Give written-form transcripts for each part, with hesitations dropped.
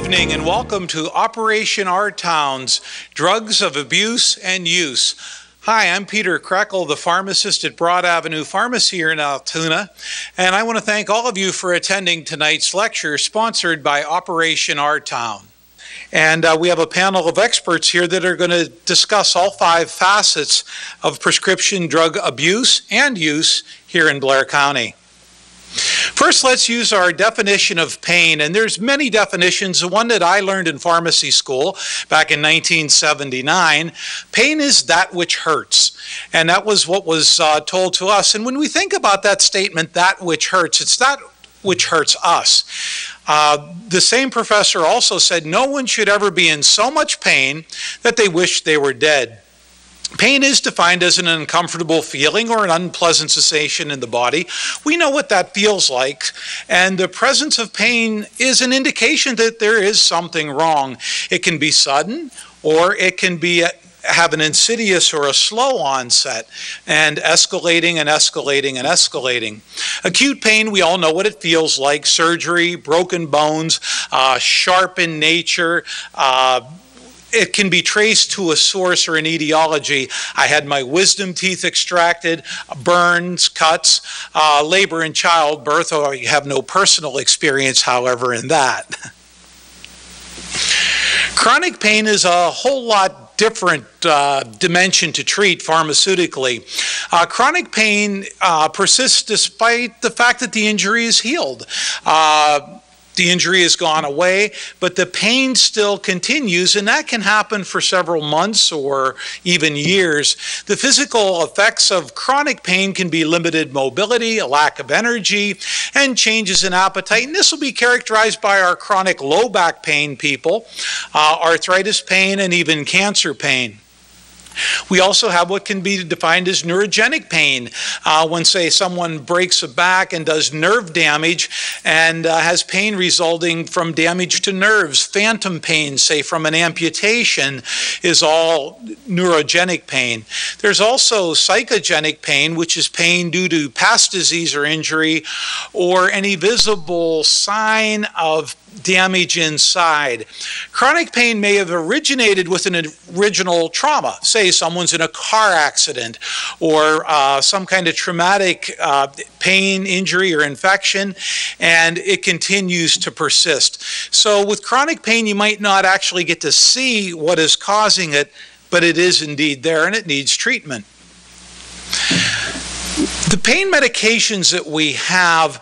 evening and welcome to Operation Our Town's Drugs of Abuse and Use. Hi, I'm Peter Kreckel, the pharmacist at Broad Avenue Pharmacy here in Altoona, and I want to thank all of you for attending tonight's lecture sponsored by Operation Our Town. And we have a panel of experts here that are going to discuss all 5 facets of prescription drug abuse and use here in Blair County. First, let's use our definition of pain, and there's many definitions. The one that I learned in pharmacy school back in 1979, pain is that which hurts, and that was what was told to us. And when we think about that statement, that which hurts, it's that which hurts us. The same professor also said no one should ever be in so much pain that they wish they were dead. Pain is defined as an uncomfortable feeling or an unpleasant sensation in the body. We know what that feels like, and the presence of pain is an indication that there is something wrong. It can be sudden, or it can be have an insidious or a slow onset and escalating and escalating and escalating. Acute pain, we all know what it feels like: surgery, broken bones, sharp in nature. It can be traced to a source or an etiology. I had my wisdom teeth extracted, burns, cuts, labor and childbirth, or you have no personal experience, however, in that. Chronic pain is a whole lot different dimension to treat pharmaceutically. Chronic pain persists despite the fact that the injury is healed. The injury has gone away, but the pain still continues, and that can happen for several months or even years. The physical effects of chronic pain can be limited mobility, a lack of energy, and changes in appetite. And this will be characterized by our chronic low back pain people, arthritis pain, and even cancer pain. We also have what can be defined as neurogenic pain. When, say, someone breaks a back and does nerve damage and has pain resulting from damage to nerves. Phantom pain, say, from an amputation, is all neurogenic pain. There's also psychogenic pain, which is pain due to past disease or injury or any visible sign of damage inside. Chronic pain may have originated with an original trauma. Say someone's in a car accident or some kind of traumatic pain, injury, or infection, and it continues to persist. So with chronic pain, you might not actually get to see what is causing it, but it is indeed there and it needs treatment. The pain medications that we have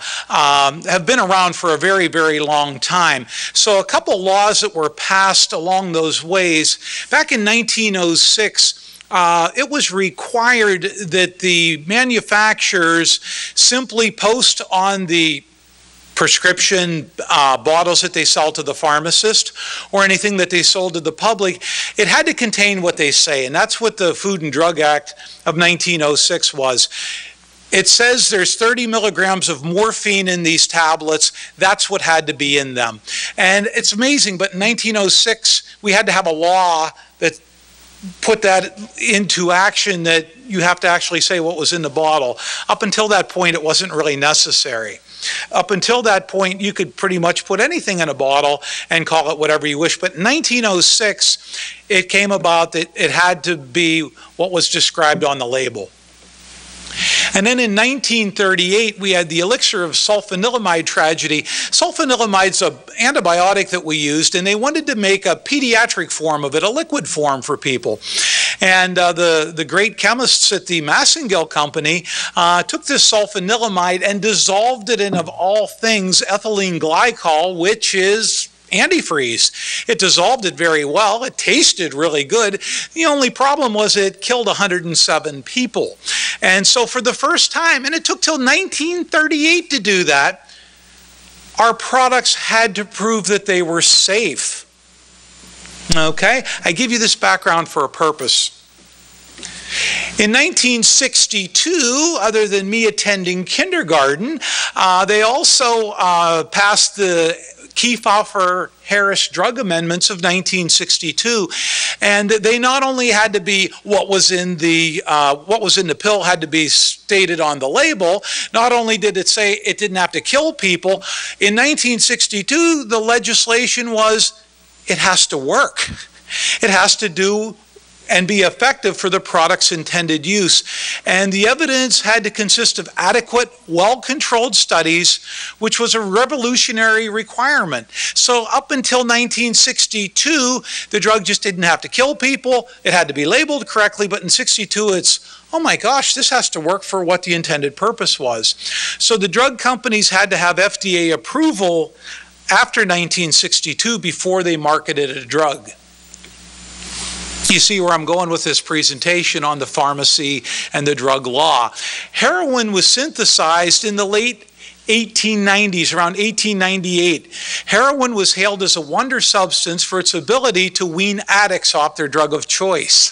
been around for a very, very long time. So a couple laws that were passed along those ways. Back in 1906, it was required that the manufacturers simply post on the prescription bottles that they sell to the pharmacist or anything that they sold to the public, it had to contain what they say, and that's what the Food and Drug Act of 1906 was. It says there's 30 milligrams of morphine in these tablets. That's what had to be in them. And it's amazing, but in 1906, we had to have a law that put that into action, that you have to actually say what was in the bottle. Up until that point, it wasn't really necessary. Up until that point, you could pretty much put anything in a bottle and call it whatever you wish. But in 1906, it came about that it had to be what was described on the label. And then in 1938, we had the elixir of sulfanilamide tragedy. Sulfanilamide's an antibiotic that we used, and they wanted to make a pediatric form of it, a liquid form for people. And the great chemists at the Massengill Company took this sulfanilamide and dissolved it in, of all things, ethylene glycol, which is antifreeze. It dissolved it very well. It tasted really good. The only problem was it killed 107 people. And so for the first time, and it took till 1938 to do that, our products had to prove that they were safe. Okay? I give you this background for a purpose. In 1962, other than me attending kindergarten, they also passed the Kefauver-Harris drug amendments of 1962, and they not only had to be what was in the pill had to be stated on the label. Not only did it say it didn't have to kill people, in 1962 the legislation was it has to work. It has to do and be effective for the product's intended use. And the evidence had to consist of adequate, well-controlled studies, which was a revolutionary requirement. So up until 1962, the drug just didn't have to kill people. It had to be labeled correctly, but in 62, it's, oh my gosh, this has to work for what the intended purpose was. So the drug companies had to have FDA approval after 1962 before they marketed a drug. You see where I'm going with this presentation on the pharmacy and the drug law. Heroin was synthesized in the late 1890s, around 1898. Heroin was hailed as a wonder substance for its ability to wean addicts off their drug of choice.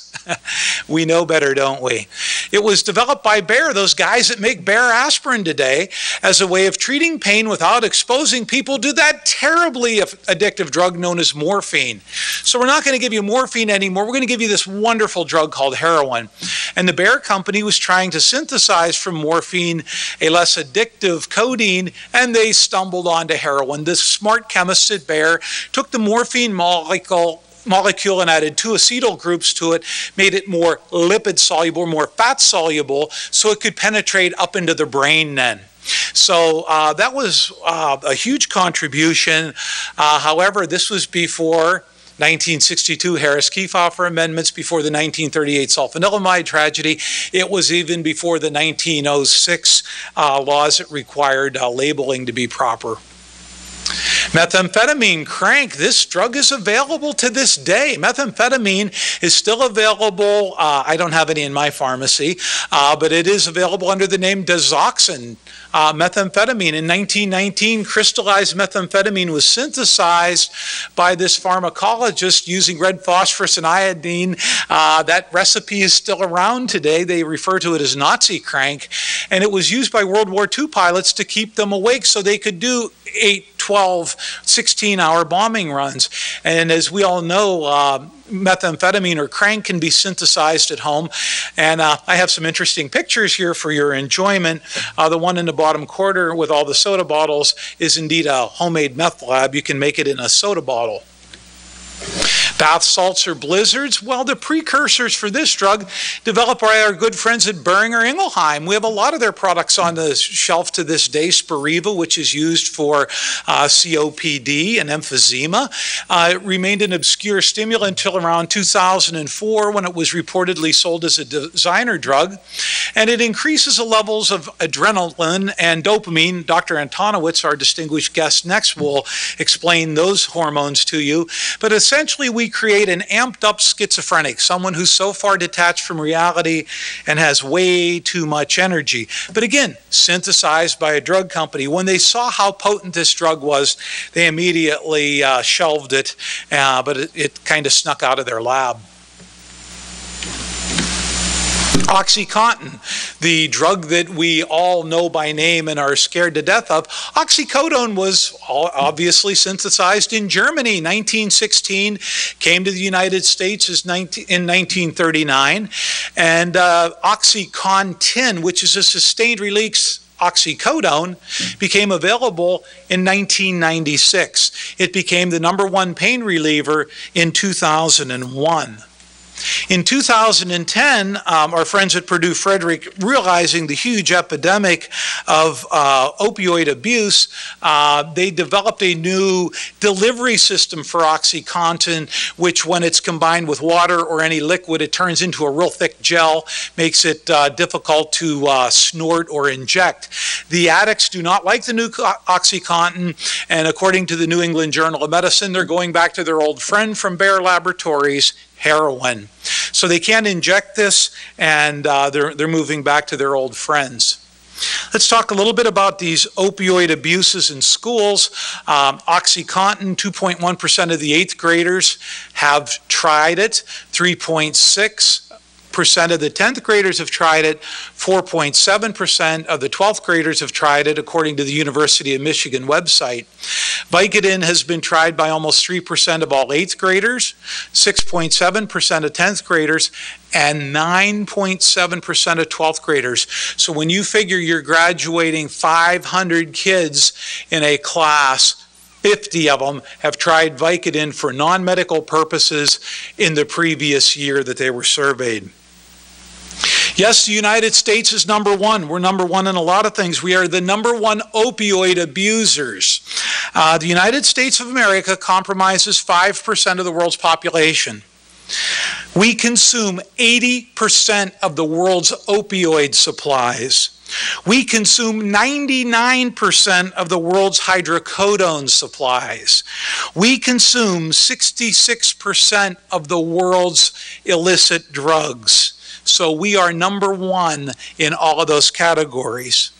We know better, don't we? It was developed by Bayer, those guys that make Bayer aspirin today, as a way of treating pain without exposing people to that terribly addictive drug known as morphine. So we're not going to give you morphine anymore. We're going to give you this wonderful drug called heroin. And the Bayer company was trying to synthesize from morphine a less addictive codeine, and they stumbled onto heroin. The smart chemists at Bayer took the morphine molecule and added 2 acetyl groups to it, made it more lipid soluble, more fat soluble, so it could penetrate up into the brain then. So that was a huge contribution. However, this was before 1962 Harris-Kefauver amendments, before the 1938 sulfanilamide tragedy. It was even before the 1906 laws that required labeling to be proper. Methamphetamine, crank, this drug is available to this day. Methamphetamine is still available. I don't have any in my pharmacy, but it is available under the name Diazoxin. Methamphetamine in 1919, crystallized methamphetamine was synthesized by this pharmacologist using red phosphorus and iodine. That recipe is still around today. They refer to it as Nazi crank, and it was used by World War II pilots to keep them awake so they could do 8, 12, 16-hour bombing runs. And as we all know, methamphetamine or crank can be synthesized at home. And I have some interesting pictures here for your enjoyment. The one in the bottom corner with all the soda bottles is indeed a homemade meth lab. You can make it in a soda bottle. Bath salts or blizzards, well, the precursors for this drug developed by our good friends at Boehringer Ingelheim. We have a lot of their products on the shelf to this day. Spiriva, which is used for COPD and emphysema. It remained an obscure stimulant until around 2004 when it was reportedly sold as a designer drug. And it increases the levels of adrenaline and dopamine. Dr. Antonowicz, our distinguished guest next, will explain those hormones to you. But essentially, we create an amped up schizophrenic, someone who's so far detached from reality and has way too much energy. But again, synthesized by a drug company. When they saw how potent this drug was, they immediately shelved it, but it kind of snuck out of their lab. OxyContin, the drug that we all know by name and are scared to death of. Oxycodone was obviously synthesized in Germany, 1916, came to the United States in 1939, and OxyContin, which is a sustained release oxycodone, became available in 1996. It became the #1 pain reliever in 2001. In 2010, our friends at Purdue Frederick, realizing the huge epidemic of opioid abuse, they developed a new delivery system for OxyContin, which when it's combined with water or any liquid, it turns into a real thick gel, makes it difficult to snort or inject. The addicts do not like the new OxyContin, and according to the New England Journal of Medicine, they're going back to their old friend from Bayer Laboratories, heroin. So they can't inject this, and they're moving back to their old friends. Let's talk a little bit about these opioid abuses in schools. OxyContin, 2.1% of the 8th graders have tried it. 3.6 of the 10th graders have tried it. 4.7% of the 12th graders have tried it, according to the University of Michigan website. Vicodin has been tried by almost 3% of all 8th graders, 6.7% of 10th graders, and 9.7% of 12th graders. So when you figure you're graduating 500 kids in a class, 50 of them have tried Vicodin for non-medical purposes in the previous year that they were surveyed. Yes, the United States is number one. We're number one in a lot of things. We are the number one opioid abusers. The United States of America compromises 5% of the world's population. We consume 80% of the world's opioid supplies. We consume 99% of the world's hydrocodone supplies. We consume 66% of the world's illicit drugs. So we are number one in all of those categories.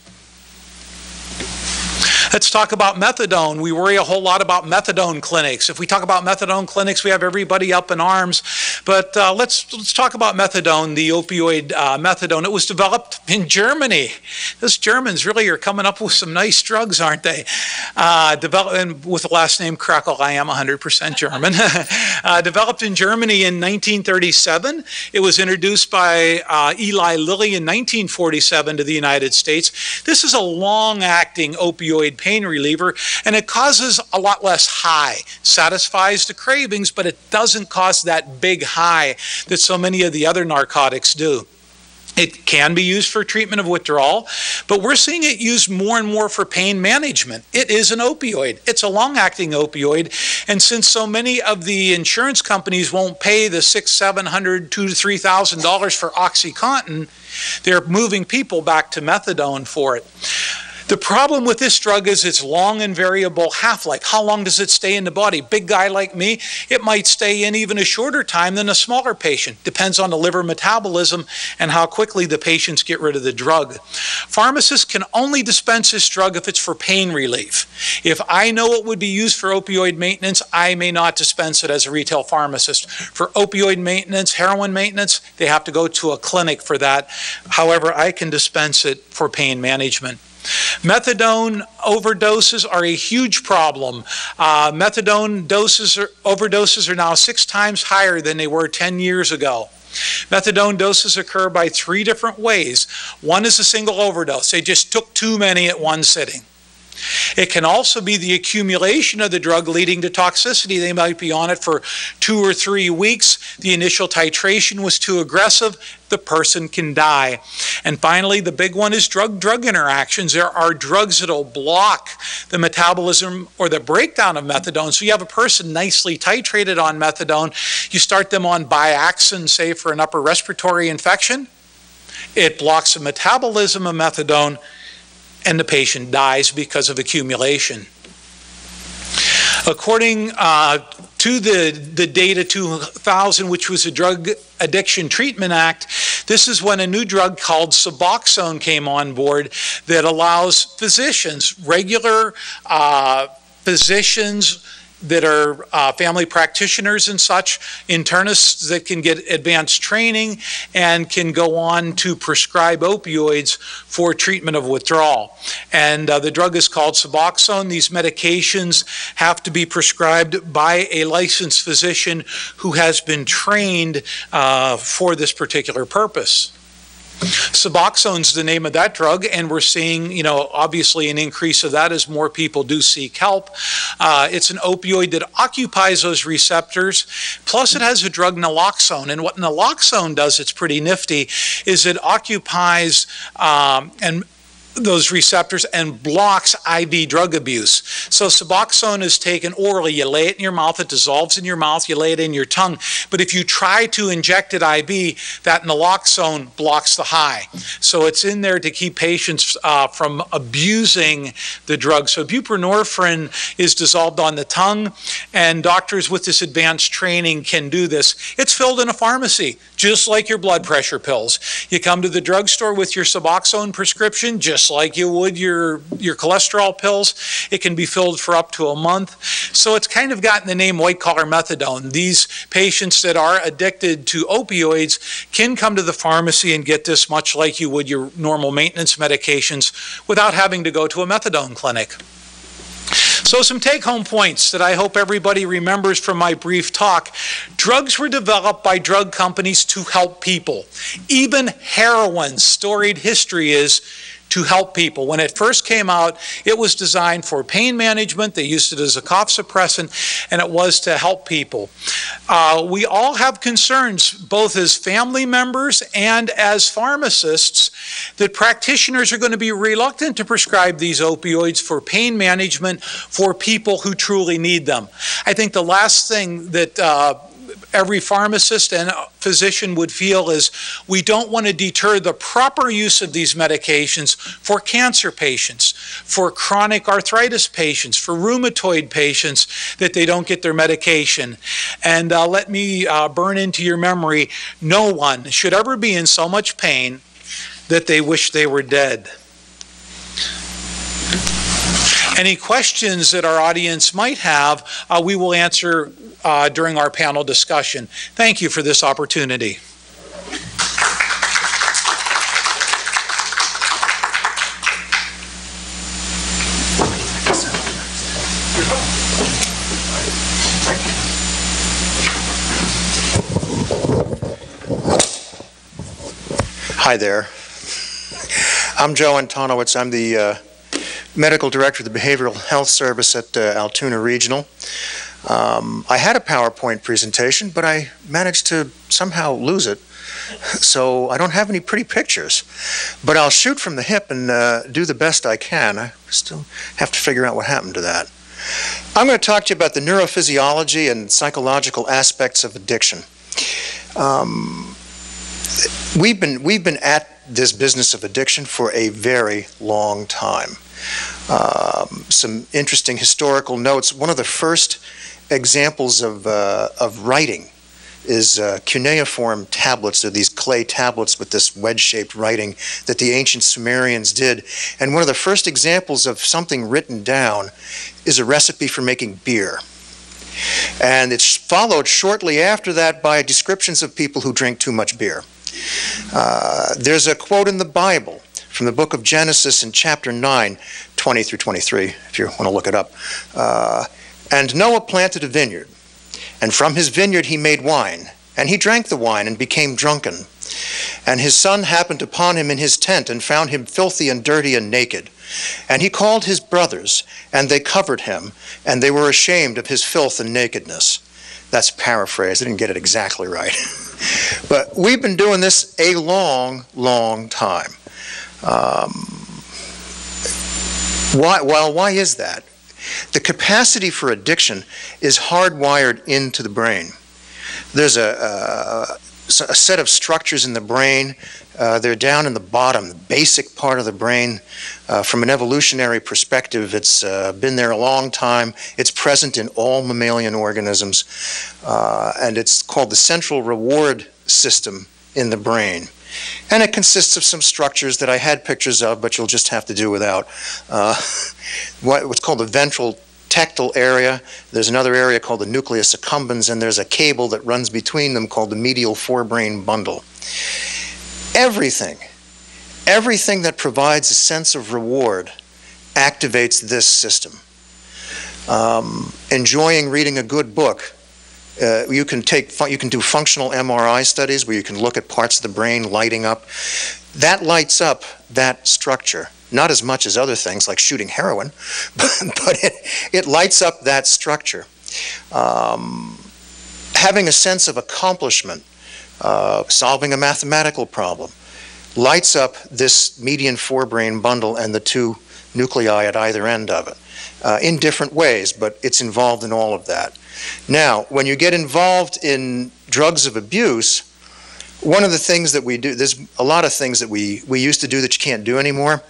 Let's talk about methadone. We worry a whole lot about methadone clinics. If we talk about methadone clinics, we have everybody up in arms. But let's talk about methadone, the opioid methadone. It was developed in Germany. Those Germans really are coming up with some nice drugs, aren't they? Developed with the last name Kreckel. I am 100% German. Developed in Germany in 1937. It was introduced by Eli Lilly in 1947 to the United States. This is a long-acting opioid pain reliever, and it causes a lot less high. Satisfies the cravings, but it doesn't cause that big high that so many of the other narcotics do. It can be used for treatment of withdrawal, but we're seeing it used more and more for pain management. It is an opioid. It's a long-acting opioid, and since so many of the insurance companies won't pay the $600, $700, $2,000 to $3,000 for OxyContin, they're moving people back to methadone for it. The problem with this drug is its long and variable half-life. How long does it stay in the body? Big guy like me, it might stay in even a shorter time than a smaller patient. Depends on the liver metabolism and how quickly the patients get rid of the drug. Pharmacists can only dispense this drug if it's for pain relief. If I know it would be used for opioid maintenance, I may not dispense it as a retail pharmacist. For opioid maintenance, heroin maintenance, they have to go to a clinic for that. However, I can dispense it for pain management. Methadone overdoses are a huge problem. Methadone overdoses are now 6 times higher than they were 10 years ago. Methadone doses occur by 3 different ways. One is a single overdose. They just took too many at one sitting. It can also be the accumulation of the drug leading to toxicity. They might be on it for 2 or 3 weeks. The initial titration was too aggressive. The person can die. And finally, the big one is drug-drug interactions. There are drugs that will block the metabolism or the breakdown of methadone. So you have a person nicely titrated on methadone. You start them on Biaxin, say, for an upper respiratory infection. It blocks the metabolism of methadone, and the patient dies because of accumulation. According to the Data 2000, which was a Drug Addiction Treatment Act, this is when a new drug called Suboxone came on board that allows physicians, regular physicians that are family practitioners and such, internists that can get advanced training and can go on to prescribe opioids for treatment of withdrawal. And the drug is called Suboxone. These medications have to be prescribed by a licensed physician who has been trained for this particular purpose. Suboxone's the name of that drug, and we're seeing, obviously an increase of that as more people do seek help. It's an opioid that occupies those receptors, plus it has a drug naloxone, and what naloxone does, it's pretty nifty, is it occupies those receptors and blocks IV drug abuse. So Suboxone is taken orally. You lay it in your mouth, it dissolves in your mouth, you lay it in your tongue. But if you try to inject it IV, that naloxone blocks the high. So it's in there to keep patients from abusing the drug. So buprenorphine is dissolved on the tongue, and doctors with this advanced training can do this. It's filled in a pharmacy, just like your blood pressure pills. You come to the drugstore with your Suboxone prescription, just just like you would your cholesterol pills. It can be filled for up to a month. So it's kind of gotten the name white-collar methadone. These patients that are addicted to opioids can come to the pharmacy and get this much like you would your normal maintenance medications without having to go to a methadone clinic. So some take-home points that I hope everybody remembers from my brief talk. Drugs were developed by drug companies to help people. Even heroin's storied history is to help people. When it first came out, it was designed for pain management. They used it as a cough suppressant, and it was to help people. We all have concerns, both as family members and as pharmacists, that practitioners are going to be reluctant to prescribe these opioids for pain management for people who truly need them. I think the last thing that every pharmacist and physician would feel is we don't want to deter the proper use of these medications for cancer patients, for chronic arthritis patients, for rheumatoid patients, that they don't get their medication. And let me burn into your memory, no one should ever be in so much pain that they wish they were dead. Any questions that our audience might have, we will answer during our panel discussion. Thank you for this opportunity. Hi there. I'm Joe Antonowicz. I'm the Medical Director of the Behavioral Health Service at Altoona Regional. I had a PowerPoint presentation, but I managed to somehow lose it, so I don't have any pretty pictures. But I'll shoot from the hip and do the best I can. I still have to figure out what happened to that. I'm going to talk to you about the neurophysiology and psychological aspects of addiction. We've been at this business of addiction for a very long time. Some interesting historical notes. One of the first examples of writing is cuneiform tablets. They're these clay tablets with this wedge-shaped writing that the ancient Sumerians did. And one of the first examples of something written down is a recipe for making beer. And it's followed shortly after that by descriptions of people who drink too much beer. There's a quote in the Bible from the book of Genesis in chapter 9, 20 through 23, if you want to look it up. And Noah planted a vineyard, and from his vineyard he made wine, and he drank the wine and became drunken. And his son happened upon him in his tent and found him filthy and dirty and naked. And he called his brothers, and they covered him, and they were ashamed of his filth and nakedness. That's paraphrased. I didn't get it exactly right. But we've been doing this a long, long time. Why is that? The capacity for addiction is hardwired into the brain. There's a set of structures in the brain. They're down in the bottom, the basic part of the brain. From an evolutionary perspective, it's been there a long time. It's present in all mammalian organisms, and it's called the central reward system in the brain. And it consists of some structures that I had pictures of, but you'll just have to do without. What's called the ventral tectal area. There's another area called the nucleus accumbens, and there's a cable that runs between them called the medial forebrain bundle. Everything that provides a sense of reward activates this system. Enjoying reading a good book. You can do functional MRI studies where you can look at parts of the brain lighting up. That lights up that structure. Not as much as other things like shooting heroin, but it lights up that structure. Having a sense of accomplishment, solving a mathematical problem, lights up this median forebrain bundle and the two nuclei at either end of it in different ways, but it's involved in all of that. Now, when you get involved in drugs of abuse, one of the things that we do, there's a lot of things that we used to do that you can't do anymore.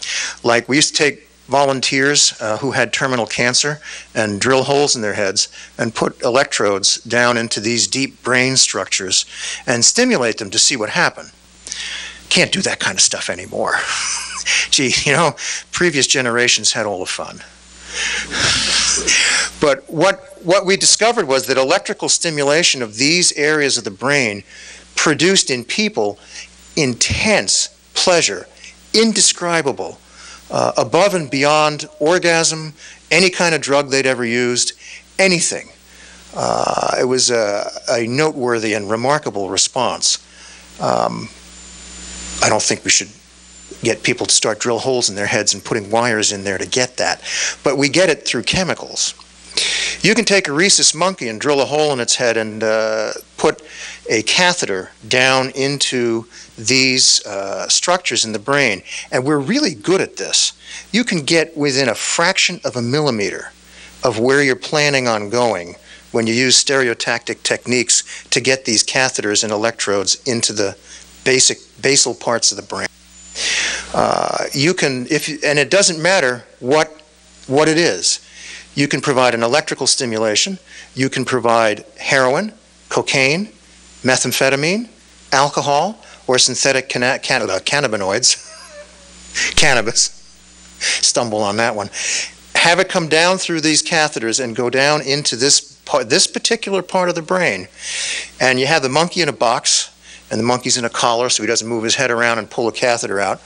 Like we used to take volunteers who had terminal cancer and drill holes in their heads and put electrodes down into these deep brain structures and stimulate them to see what happened. Can't do that kind of stuff anymore. Gee, previous generations had all the fun. But what we discovered was that electrical stimulation of these areas of the brain produced in people intense pleasure, indescribable, above and beyond orgasm, any kind of drug they'd ever used, anything. It was a noteworthy and remarkable response. I don't think we should get people to start drill holes in their heads and putting wires in there to get that, but we get it through chemicals. You can take a rhesus monkey and drill a hole in its head and put a catheter down into these structures in the brain, and we're really good at this. You can get within a fraction of a millimeter of where you're planning on going when you use stereotactic techniques to get these catheters and electrodes into the basal parts of the brain. And it doesn't matter what it is. You can provide an electrical stimulation. You can provide heroin, cocaine, methamphetamine, alcohol, or synthetic cannabinoids. Cannabis. Stumble on that one. Have it come down through these catheters and go down into this particular part of the brain. And you have the monkey in a box, and the monkey's in a collar so he doesn't move his head around and pull a catheter out.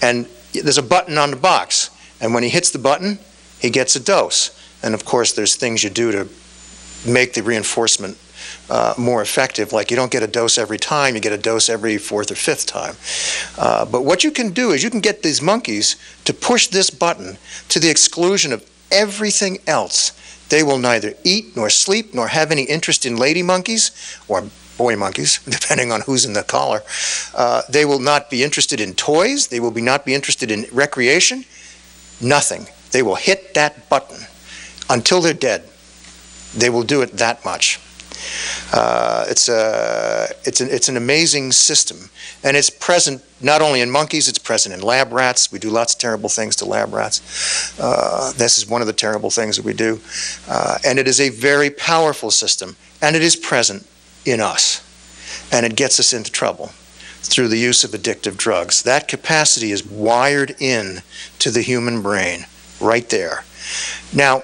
And there's a button on the box. And when he hits the button, he gets a dose. And of course, there's things you do to make the reinforcement more effective. Like you don't get a dose every time, you get a dose every fourth or fifth time. But what you can do is you can get these monkeys to push this button to the exclusion of everything else. They will neither eat nor sleep nor have any interest in lady monkeys or boy monkeys, depending on who's in the collar. They will not be interested in toys. They will not be interested in recreation. Nothing. They will hit that button until they're dead. They will do it that much. It's an amazing system, and it's present not only in monkeys, it's present in lab rats. We do lots of terrible things to lab rats. This is one of the terrible things that we do, and it is a very powerful system, and it is present in us, and it gets us into trouble through the use of addictive drugs. That capacity is wired in to the human brain right there. Now,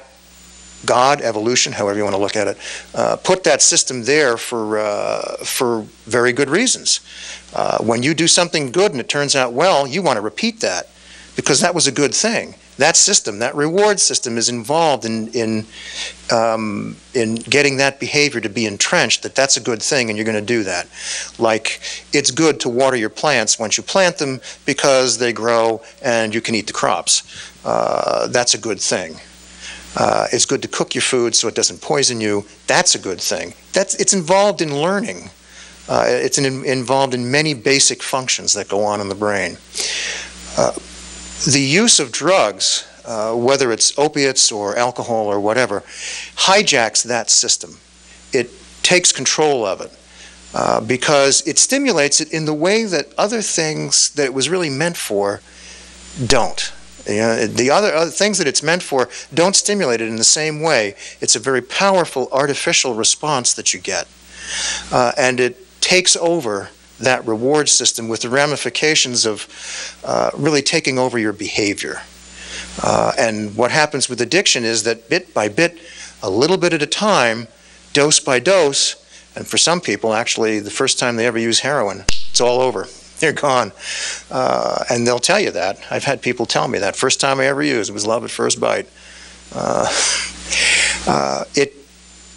God, evolution, however you want to look at it, put that system there for very good reasons. When you do something good and it turns out well, you want to repeat that because that was a good thing. That system, that reward system, is involved in getting that behavior to be entrenched, that's a good thing and you're going to do that. Like it's good to water your plants once you plant them because they grow and you can eat the crops. That's a good thing. It's good to cook your food so it doesn't poison you. That's a good thing. It's involved in learning. It's involved in many basic functions that go on in the brain. The use of drugs, whether it's opiates or alcohol or whatever, hijacks that system. It takes control of it because it stimulates it in the way that other things that it was really meant for don't. The other things that it's meant for don't stimulate it in the same way. It's a very powerful artificial response that you get. And it takes over that reward system with the ramifications of really taking over your behavior. And what happens with addiction is that bit by bit, a little bit at a time, dose by dose, and for some people, actually, the first time they ever use heroin, it's all over. They're gone. And they'll tell you that. I've had people tell me that. First time I ever used, it was love at first bite. It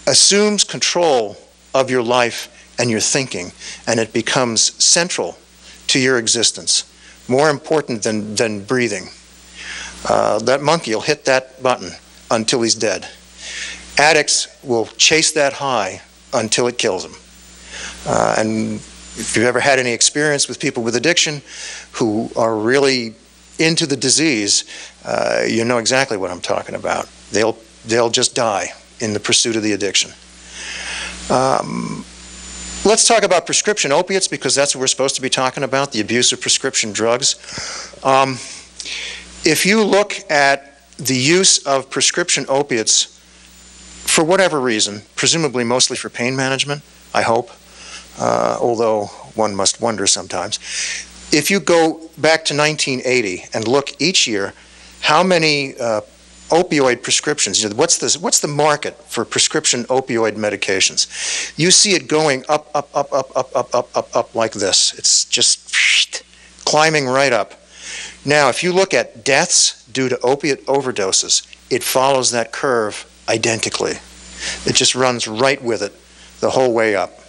assumes control of your life and your thinking, and it becomes central to your existence, more important than breathing. That monkey will hit that button until he's dead. Addicts will chase that high until it kills them. And if you've ever had any experience with people with addiction who are really into the disease, you know exactly what I'm talking about. They'll just die in the pursuit of the addiction. Let's talk about prescription opiates because that's what we're supposed to be talking about, the abuse of prescription drugs. If you look at the use of prescription opiates for whatever reason, presumably mostly for pain management, I hope, although one must wonder sometimes, If you go back to 1980 and look each year, how many opioid prescriptions, what's the market for prescription opioid medications? You see it going up, up, up, up, up, up, up, up, up like this. It's just climbing right up. Now, if you look at deaths due to opiate overdoses, it follows that curve identically. It just runs right with it the whole way up.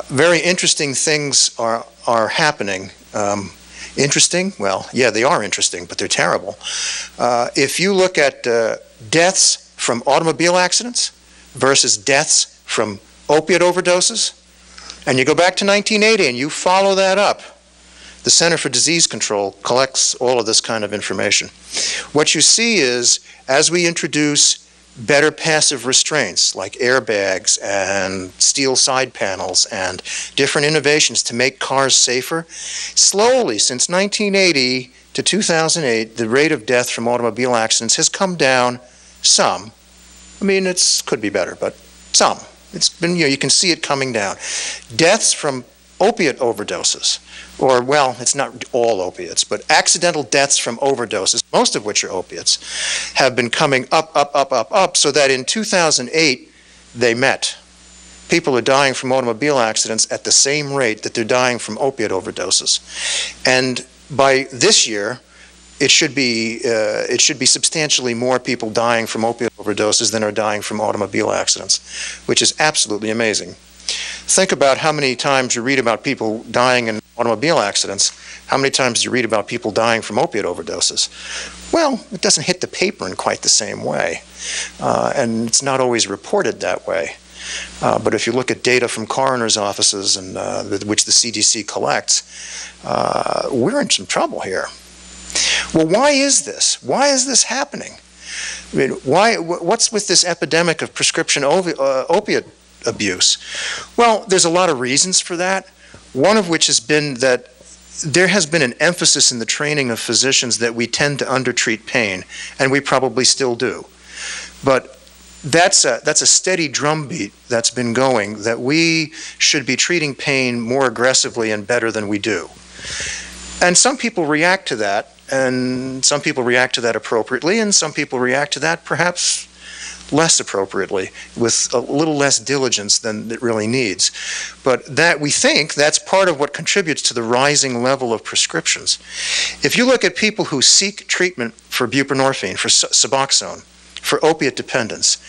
Very interesting things are happening. Interesting? Well, yeah, they are interesting, but they're terrible. If you look at deaths from automobile accidents versus deaths from opiate overdoses, and you go back to 1980 and you follow that up, the Center for Disease Control collects all of this kind of information. What you see is, as we introduce better passive restraints like airbags and steel side panels and different innovations to make cars safer, slowly since 1980 to 2008, the rate of death from automobile accidents has come down some. I mean, it could be better, but some. It's been, you can see it coming down. Deaths from opiate overdoses, or, well, it's not all opiates, but accidental deaths from overdoses, most of which are opiates, have been coming up, up, up, up, up, so that in 2008, they met. People are dying from automobile accidents at the same rate that they're dying from opiate overdoses. And by this year, it should be substantially more people dying from opiate overdoses than are dying from automobile accidents, which is absolutely amazing. Think about how many times you read about people dying in automobile accidents. How many times do you read about people dying from opiate overdoses? Well, it doesn't hit the paper in quite the same way, and it's not always reported that way. But if you look at data from coroners' offices, and which the CDC collects, we're in some trouble here. Well, why is this? Why is this happening? I mean, what's with this epidemic of prescription opiate abuse? Well, there's a lot of reasons for that. One of which has been that there has been an emphasis in the training of physicians that we tend to undertreat pain, and we probably still do. But that's a steady drumbeat that's been going, that we should be treating pain more aggressively and better than we do. And some people react to that, and some people react to that appropriately, and some people react to that perhaps less appropriately, with a little less diligence than it really needs. But that, we think, that's part of what contributes to the rising level of prescriptions. If you look at people who seek treatment for buprenorphine, for Suboxone, for opiate dependence,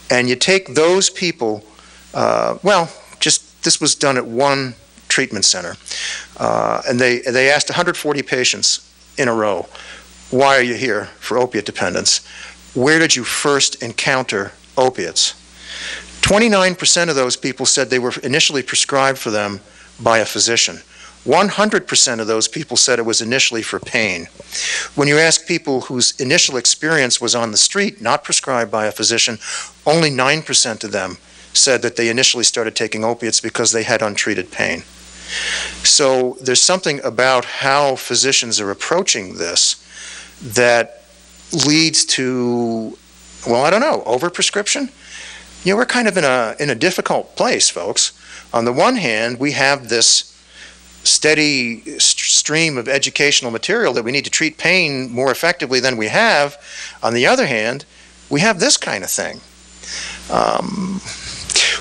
and you take those people, this was done at one treatment center, and they asked 140 patients in a row, why are you here for opiate dependence? Where did you first encounter opiates? 29% of those people said they were initially prescribed for them by a physician. 100% of those people said it was initially for pain. When you ask people whose initial experience was on the street, not prescribed by a physician, only 9% of them said that they initially started taking opiates because they had untreated pain. So there's something about how physicians are approaching this that leads to, well, I don't know, overprescription? You know, we're kind of in a difficult place, folks. On the one hand, we have this steady stream of educational material that we need to treat pain more effectively than we have. On the other hand, we have this kind of thing.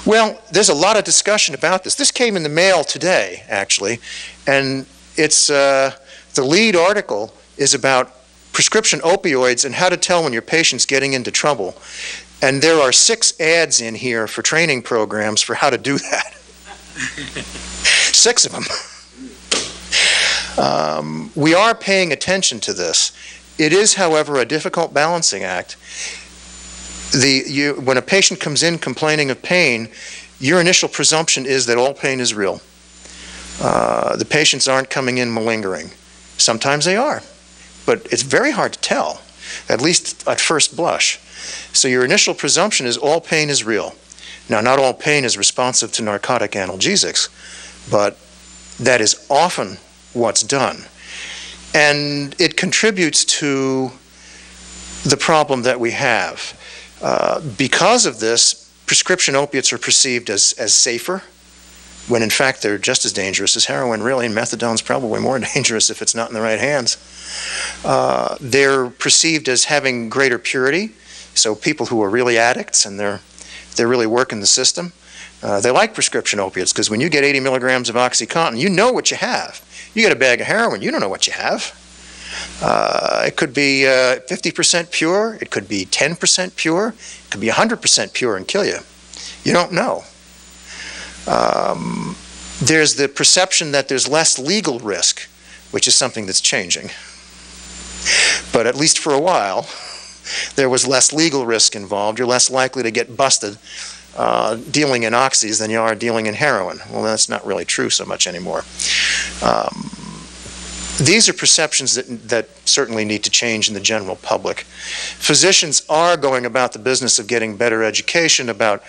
Well, there's a lot of discussion about this. This came in the mail today, actually, and it's the lead article is about prescription opioids and how to tell when your patient's getting into trouble. And there are 6 ads in here for training programs for how to do that. 6 of them. We are paying attention to this. It is, however, a difficult balancing act. When a patient comes in complaining of pain, your initial presumption is that all pain is real. The patients aren't coming in malingering. Sometimes they are. But it's very hard to tell, at least at first blush. So your initial presumption is all pain is real. Now, not all pain is responsive to narcotic analgesics, but that is often what's done. And it contributes to the problem that we have. Because of this, prescription opiates are perceived as safer, when in fact they're just as dangerous as heroin, really, and methadone's probably more dangerous if it's not in the right hands. They're perceived as having greater purity, so people who are really addicts and they're really working the system, they like prescription opiates, because when you get 80 milligrams of OxyContin, you know what you have. You get a bag of heroin, you don't know what you have. It could be 50% pure, it could be 10% pure, it could be 100% pure and kill you. You don't know. There's the perception that there's less legal risk, which is something that's changing. But at least for a while, there was less legal risk involved. You're less likely to get busted dealing in oxys than you are dealing in heroin. Well, that's not really true so much anymore. These are perceptions that certainly need to change in the general public. Physicians are going about the business of getting better education about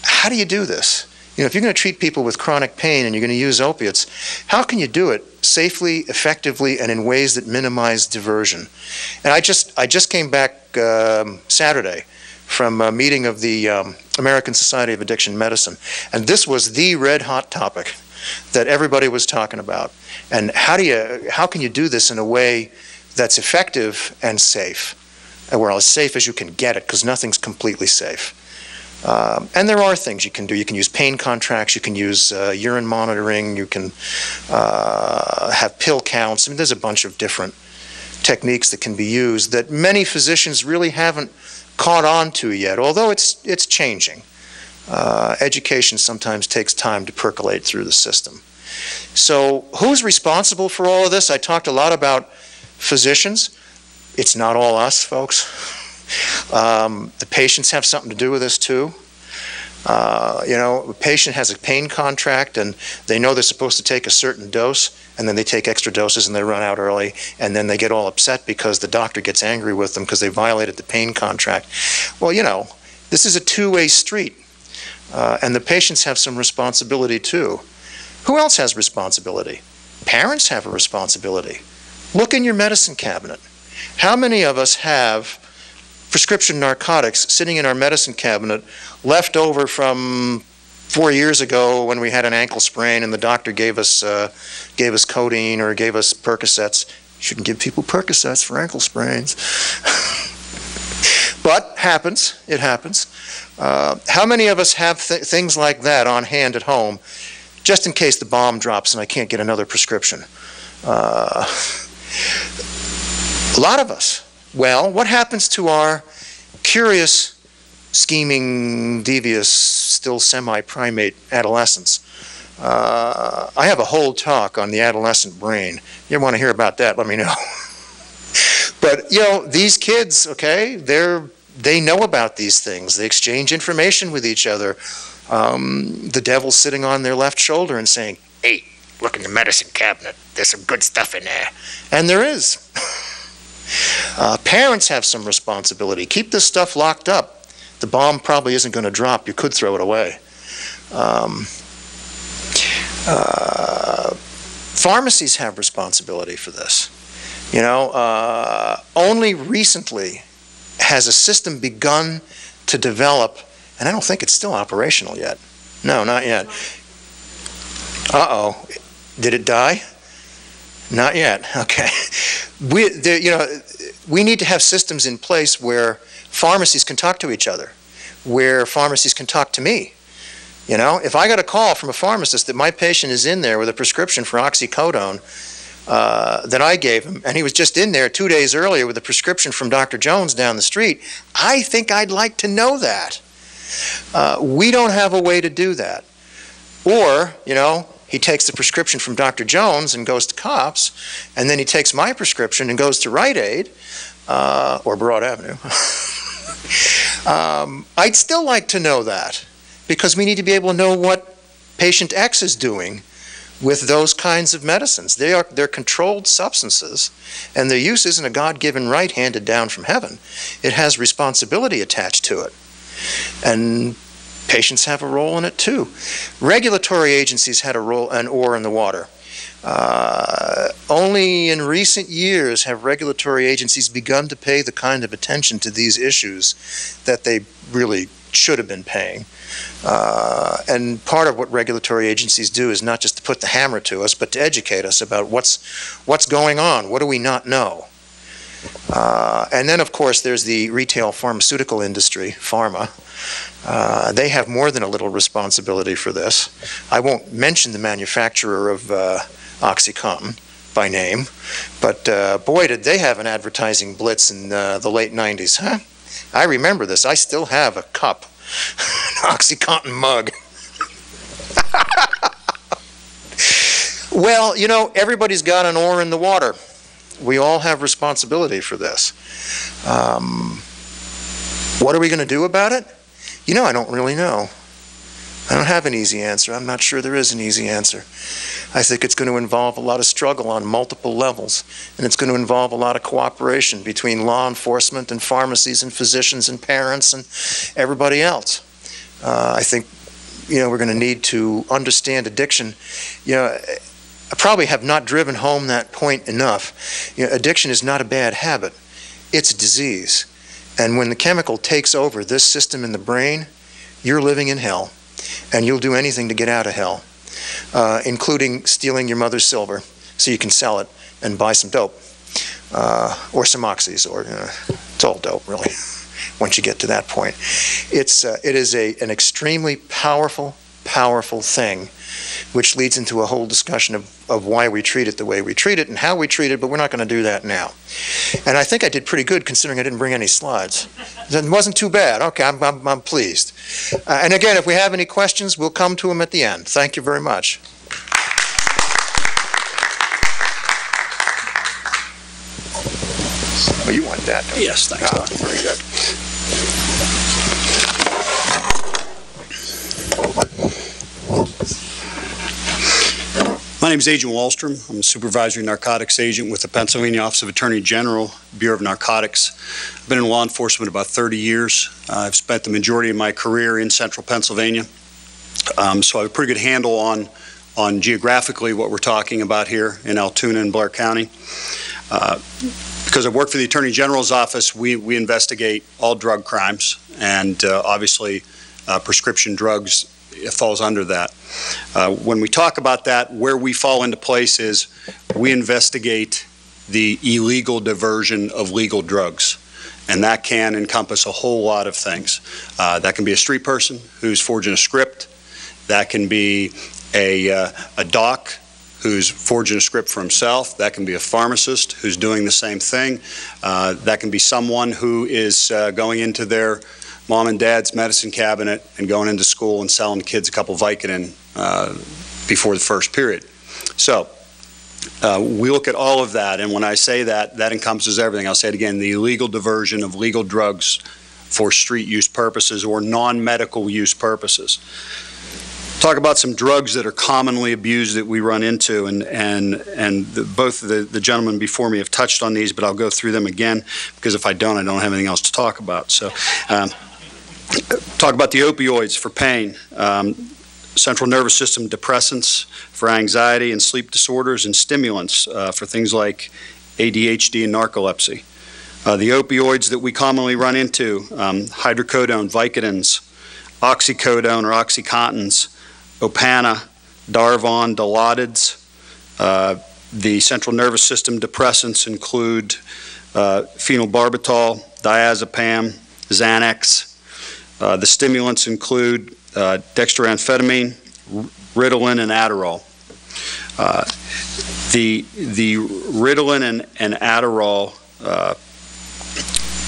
how do you do this? You know, if you're going to treat people with chronic pain and you're going to use opiates, how can you do it safely, effectively, and in ways that minimize diversion? And I just came back Saturday from a meeting of the American Society of Addiction Medicine, and this was the red-hot topic that everybody was talking about. And how can you do this in a way that's effective and safe, or as safe as you can get it, because nothing's completely safe. And there are things you can do. You can use pain contracts, you can use urine monitoring, you can have pill counts. I mean, there's a bunch of different techniques that can be used that many physicians really haven't caught on to yet, although it's changing. Education sometimes takes time to percolate through the system. So who's responsible for all of this? I talked a lot about physicians. It's not all us, folks. The patients have something to do with this too. You know, a patient has a pain contract and they know they're supposed to take a certain dose, and then they take extra doses and they run out early, and then they get all upset because the doctor gets angry with them because they violated the pain contract. Well, you know, this is a two-way street, and the patients have some responsibility too. Who else has responsibility? Parents have a responsibility. Look in your medicine cabinet. How many of us have prescription narcotics sitting in our medicine cabinet left over from 4 years ago when we had an ankle sprain and the doctor gave us codeine or gave us Percocets? You shouldn't give people Percocets for ankle sprains. But happens, it happens. How many of us have things like that on hand at home just in case the bomb drops and I can't get another prescription? A lot of us. Well, what happens to our curious, scheming, devious, still semi-primate adolescents? I have a whole talk on the adolescent brain. You want to hear about that, let me know. But, you know, these kids, okay, they know about these things. They exchange information with each other. The devil's sitting on their left shoulder and saying, "Hey, look in the medicine cabinet. There's some good stuff in there." And there is. Parents have some responsibility. Keep this stuff locked up. The bomb probably isn't going to drop. You could throw it away. Pharmacies have responsibility for this. You know, only recently has a system begun to develop, and I don't think it's still operational yet. No, not yet. Uh-oh. Did it die? Not yet. Okay. We need to have systems in place where pharmacies can talk to each other, where pharmacies can talk to me. You know, if I got a call from a pharmacist that my patient is in there with a prescription for oxycodone that I gave him, and he was just in there 2 days earlier with a prescription from Dr. Jones down the street, I think I'd like to know that. We don't have a way to do that. Or, you know, he takes the prescription from Dr. Jones and goes to Cops, and then he takes my prescription and goes to Rite Aid, or Broad Avenue. I'd still like to know that, because we need to be able to know what patient X is doing with those kinds of medicines. They're controlled substances, and their use isn't a God-given right handed down from heaven. It has responsibility attached to it. And patients have a role in it too. Regulatory agencies had a role, an oar in the water. Only in recent years have regulatory agencies begun to pay the kind of attention to these issues that they really should have been paying. And part of what regulatory agencies do is not just to put the hammer to us, but to educate us about what's going on. What do we not know? And then, of course, there's the retail pharmaceutical industry, pharma. They have more than a little responsibility for this. I won't mention the manufacturer of OxyContin by name, but boy, did they have an advertising blitz in the late 90s, huh? I remember this. I still have a cup, an OxyContin mug. Well, you know, everybody's got an oar in the water. We all have responsibility for this. What are we going to do about it? You know, I don't really know. I don't have an easy answer. I'm not sure there is an easy answer. I think it's going to involve a lot of struggle on multiple levels, and it's going to involve a lot of cooperation between law enforcement and pharmacies and physicians and parents and everybody else. I think, you know, we're going to need to understand addiction. You know, I probably have not driven home that point enough. You know, addiction is not a bad habit. It's a disease. And when the chemical takes over this system in the brain, you're living in hell. And you'll do anything to get out of hell, including stealing your mother's silver so you can sell it and buy some dope, or some oxys, or it's all dope, really, once you get to that point. It is an extremely powerful thing, which leads into a whole discussion of why we treat it the way we treat it and how we treat it, but we're not going to do that now. And I think I did pretty good considering I didn't bring any slides. It wasn't too bad. Okay, I'm pleased. And again, if we have any questions, we'll come to them at the end. Thank you very much. Oh, you want that, don't you? Yes, thanks, Doc. Very good. My name is Agent Walstrom. I'm a supervisory narcotics agent with the Pennsylvania Office of Attorney General, Bureau of Narcotics. I've been in law enforcement about 30 years. I've spent the majority of my career in central Pennsylvania. So I have a pretty good handle on geographically what we're talking about here in Altoona and Blair County. Because I work for the Attorney General's office, we investigate all drug crimes, and obviously prescription drugs, it falls under that. When we talk about that, where we fall into place is we investigate the illegal diversion of legal drugs, and that can encompass a whole lot of things. That can be a street person who's forging a script. That can be a doc who's forging a script for himself. That can be a pharmacist who's doing the same thing. That can be someone who is going into their mom and dad's medicine cabinet and going into school and selling kids a couple Vicodin before the first period. So we look at all of that, and when I say that, that encompasses everything. I'll say it again, the illegal diversion of legal drugs for street use purposes or non-medical use purposes. Talk about some drugs that are commonly abused that we run into, and both the gentlemen before me have touched on these, but I'll go through them again, because if I don't have anything else to talk about. So talk about the opioids for pain, central nervous system depressants for anxiety and sleep disorders, and stimulants for things like ADHD and narcolepsy. The opioids that we commonly run into, hydrocodone, Vicodins, oxycodone or oxycontins, Opana, Darvon, Dilaudids. The central nervous system depressants include phenobarbital, diazepam, Xanax. The stimulants include dextroamphetamine, Ritalin, and Adderall. The Ritalin and Adderall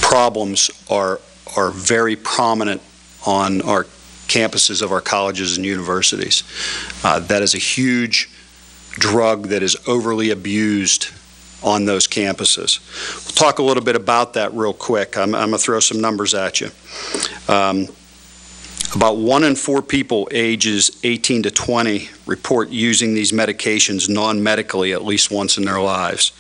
problems are very prominent on our campuses of our colleges and universities. That is a huge drug that is overly abused on those campuses. We'll talk a little bit about that real quick. I'm going to throw some numbers at you. About 1 in 4 people ages 18 to 20 report using these medications non-medically at least once in their lives.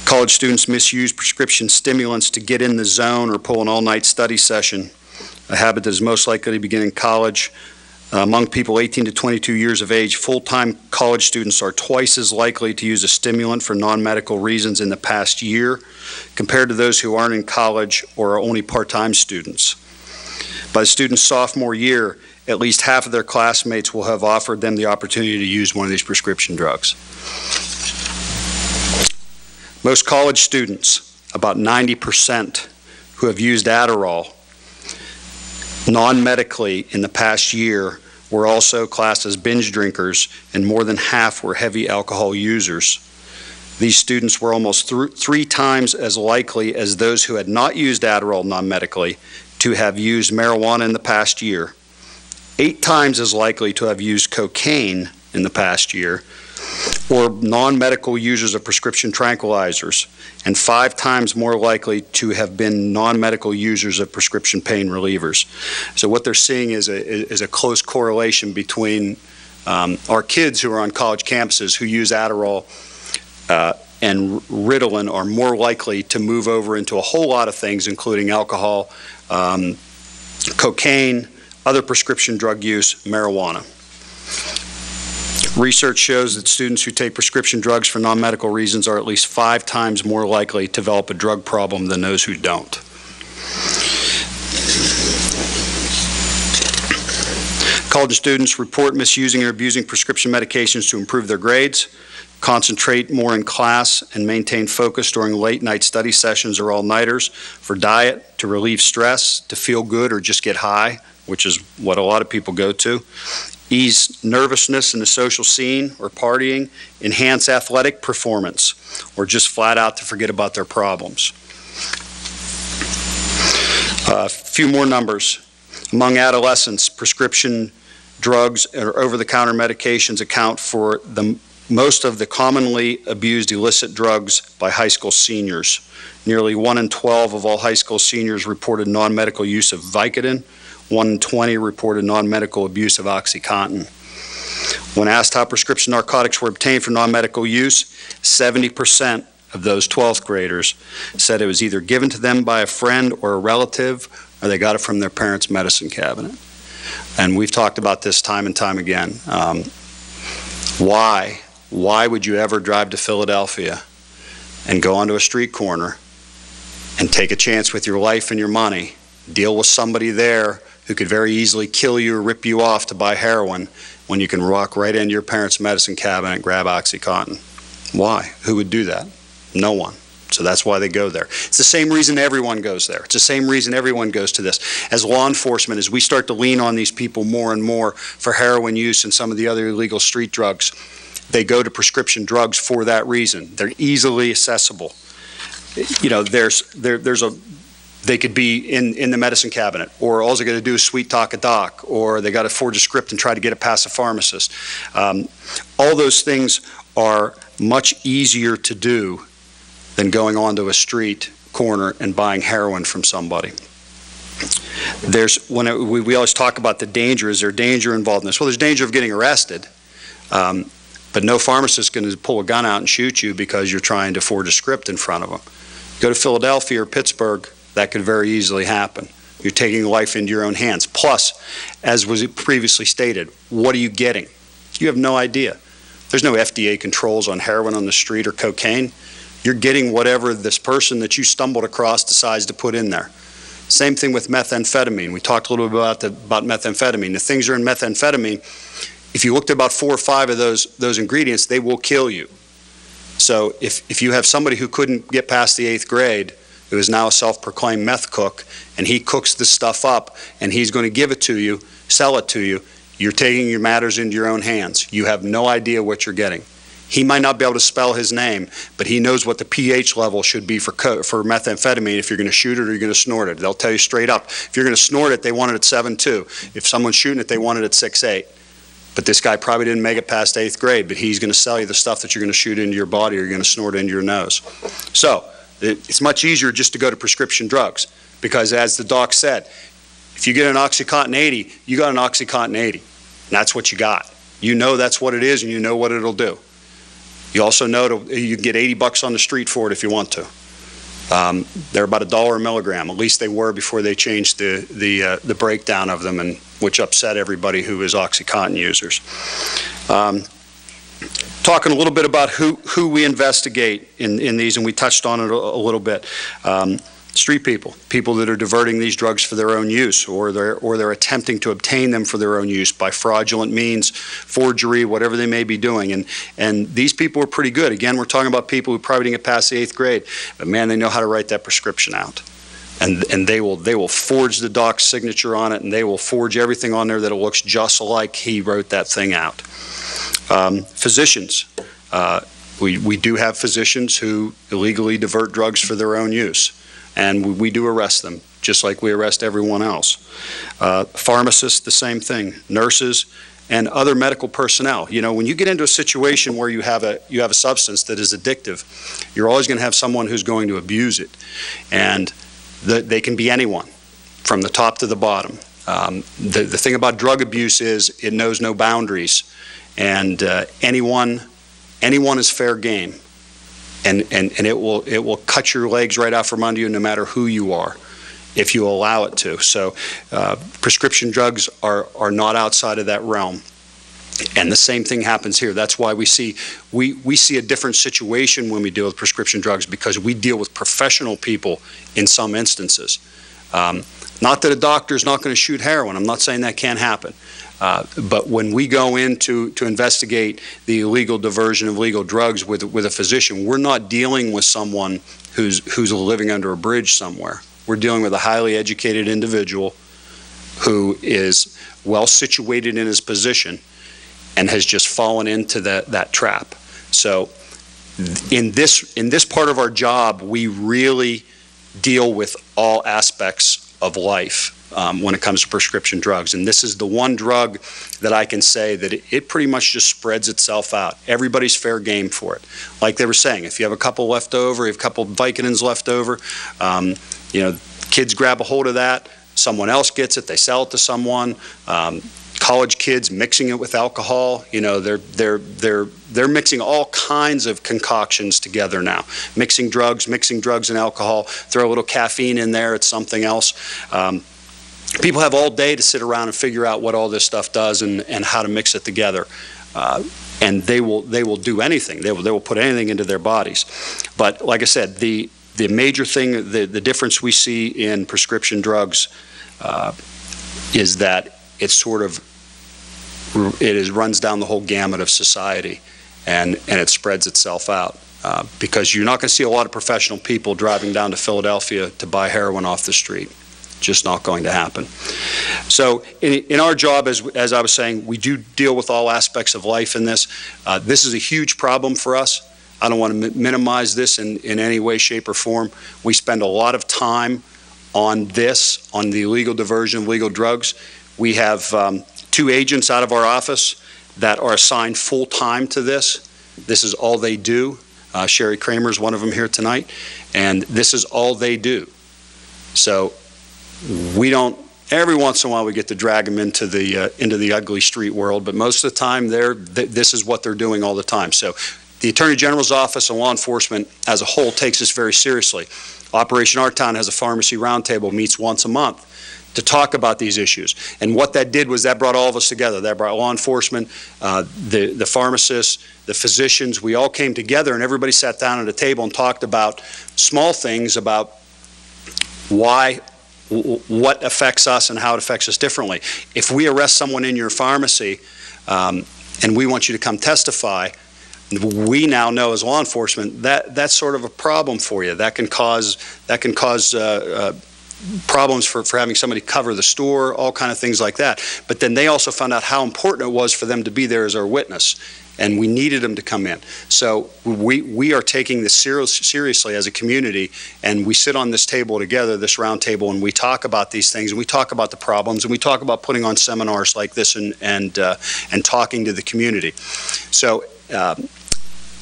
College students misuse prescription stimulants to get in the zone or pull an all-night study session, a habit that is most likely to begin in college. Among people 18 to 22 years of age, full-time college students are twice as likely to use a stimulant for non-medical reasons in the past year compared to those who aren't in college or are only part-time students. By the student's sophomore year, at least half of their classmates will have offered them the opportunity to use one of these prescription drugs. Most college students, about 90%, who have used Adderall non-medically in the past year were also classed as binge drinkers, and more than half were heavy alcohol users. These students were almost 3 times as likely as those who had not used Adderall non-medically to have used marijuana in the past year, 8 times as likely to have used cocaine in the past year, or non-medical users of prescription tranquilizers, and 5 times more likely to have been non-medical users of prescription pain relievers. So what they're seeing is a close correlation between our kids who are on college campuses who use Adderall and Ritalin are more likely to move over into a whole lot of things, including alcohol, cocaine, other prescription drug use, marijuana. Research shows that students who take prescription drugs for non-medical reasons are at least 5 times more likely to develop a drug problem than those who don't. College students report misusing or abusing prescription medications to improve their grades, concentrate more in class, and maintain focus during late-night study sessions or all-nighters, for diet, to relieve stress, to feel good or just get high, which is what a lot of people go to, ease nervousness in the social scene or partying, enhance athletic performance, or just flat out to forget about their problems. A few more numbers. Among adolescents, prescription drugs or over-the-counter medications account for most of the commonly abused illicit drugs by high school seniors. Nearly 1 in 12 of all high school seniors reported non-medical use of Vicodin. 1 in 20 reported non-medical abuse of OxyContin. When asked how prescription narcotics were obtained for non-medical use, 70% of those 12th graders said it was either given to them by a friend or a relative, or they got it from their parents' medicine cabinet. And we've talked about this time and time again. Why would you ever drive to Philadelphia and go onto a street corner and take a chance with your life and your money, deal with somebody there who could very easily kill you or rip you off to buy heroin, when you can walk right into your parents' medicine cabinet and grab OxyContin? Why? Who would do that? No one. So that's why they go there. It's the same reason everyone goes there. It's the same reason everyone goes to this. As law enforcement, as we start to lean on these people more and more for heroin use and some of the other illegal street drugs, they go to prescription drugs for that reason. They're easily accessible. You know, they could be in the medicine cabinet, or all they're going to do is sweet talk a doc, or they got to forge a script and try to get it past a pharmacist. All those things are much easier to do than going onto a street corner and buying heroin from somebody. We always talk about the danger. Is there danger involved in this? Well, there's danger of getting arrested, but no pharmacist is going to pull a gun out and shoot you because you're trying to forge a script in front of them. Go to Philadelphia or Pittsburgh, that could very easily happen. You're taking life into your own hands. Plus, as was previously stated, what are you getting? You have no idea. There's no FDA controls on heroin on the street or cocaine. You're getting whatever this person that you stumbled across decides to put in there. Same thing with methamphetamine. We talked a little bit about methamphetamine. The things that are in methamphetamine, if you looked at about 4 or 5 of those ingredients, they will kill you. So if you have somebody who couldn't get past the 8th grade, who is now a self-proclaimed meth cook, and he cooks this stuff up, and he's going to give it to you, sell it to you, you're taking your matters into your own hands. You have no idea what you're getting. He might not be able to spell his name, but he knows what the pH level should be for methamphetamine if you're going to shoot it or you're going to snort it. They'll tell you straight up. If you're going to snort it, they want it at 7.2. If someone's shooting it, they want it at 6.8. But this guy probably didn't make it past 8th grade, but he's going to sell you the stuff that you're going to shoot into your body or you're going to snort into your nose. So it's much easier just to go to prescription drugs because, as the doc said, if you get an OxyContin 80, you got an OxyContin 80. And that's what you got. You know that's what it is, and you know what it'll do. You also know you can get $80 on the street for it if you want to. They're about $1 a milligram. At least they were before they changed the breakdown of them, and which upset everybody who is OxyContin users. Talking a little bit about who we investigate in these, and we touched on it a little bit. Street people that are diverting these drugs for their own use, or they're attempting to obtain them for their own use by fraudulent means, forgery, whatever they may be doing. And these people are pretty good. Again, we're talking about people who probably didn't get past the 8th grade, but man, they know how to write that prescription out. And they will forge the doc's signature on it, and they will forge everything on there that it looks just like he wrote that thing out. Physicians. We do have physicians who illegally divert drugs for their own use, and we do arrest them, just like we arrest everyone else. Pharmacists, the same thing. Nurses, and other medical personnel. You know, when you get into a situation where you have a substance that is addictive, you're always going to have someone who's going to abuse it, and they can be anyone, from the top to the bottom. The thing about drug abuse is it knows no boundaries, and anyone is fair game, and it will cut your legs right out from under you no matter who you are, if you allow it to. So prescription drugs are not outside of that realm. And the same thing happens here. That's why we see a different situation when we deal with prescription drugs, because we deal with professional people in some instances. Not that a doctor is not going to shoot heroin. I'm not saying that can't happen. But when we go in to investigate the illegal diversion of legal drugs with a physician, we're not dealing with someone who's living under a bridge somewhere. We're dealing with a highly educated individual who is well situated in his position and has just fallen into that trap. So in this part of our job, we really deal with all aspects of life when it comes to prescription drugs. And this is the one drug that I can say that it pretty much just spreads itself out. Everybody's fair game for it. Like they were saying, if you have a couple left over, you have a couple Vicodins left over, you know, kids grab a hold of that, someone else gets it, they sell it to someone. College kids mixing it with alcohol, you know, they're mixing all kinds of concoctions together now. Mixing drugs and alcohol, throw a little caffeine in there, it's something else. People have all day to sit around and figure out what all this stuff does and how to mix it together. And they will do anything. They will put anything into their bodies. But like I said, the major thing, the difference we see in prescription drugs is that it runs down the whole gamut of society, and it spreads itself out. Because you're not going to see a lot of professional people driving down to Philadelphia to buy heroin off the street. Just not going to happen. So in our job, as I was saying, we do deal with all aspects of life in this. This is a huge problem for us. I don't want to minimize this in any way, shape, or form. We spend a lot of time on this, on the illegal diversion of legal drugs. We have 2 agents out of our office that are assigned full-time to this. This is all they do. Sherry Kramer is one of them here tonight, and this is all they do. So we don't, every once in a while we get to drag them into the ugly street world, but most of the time this is what they're doing all the time. So the Attorney General's office and law enforcement as a whole takes this very seriously. Operation Our Town has a pharmacy roundtable, meets once a month to talk about these issues. And what that did was that brought all of us together. That brought law enforcement, the pharmacists, the physicians. We all came together and everybody sat down at a table and talked about small things about what affects us and how it affects us differently. If we arrest someone in your pharmacy and we want you to come testify, we now know as law enforcement that's sort of a problem for you. That can cause problems for having somebody cover the store, all kind of things like that. But then they also found out how important it was for them to be there as our witness, and we needed them to come in. So we are taking this seriously as a community, and we sit on this table together, this round table, and we talk about these things, and we talk about the problems, and we talk about putting on seminars like this and talking to the community. So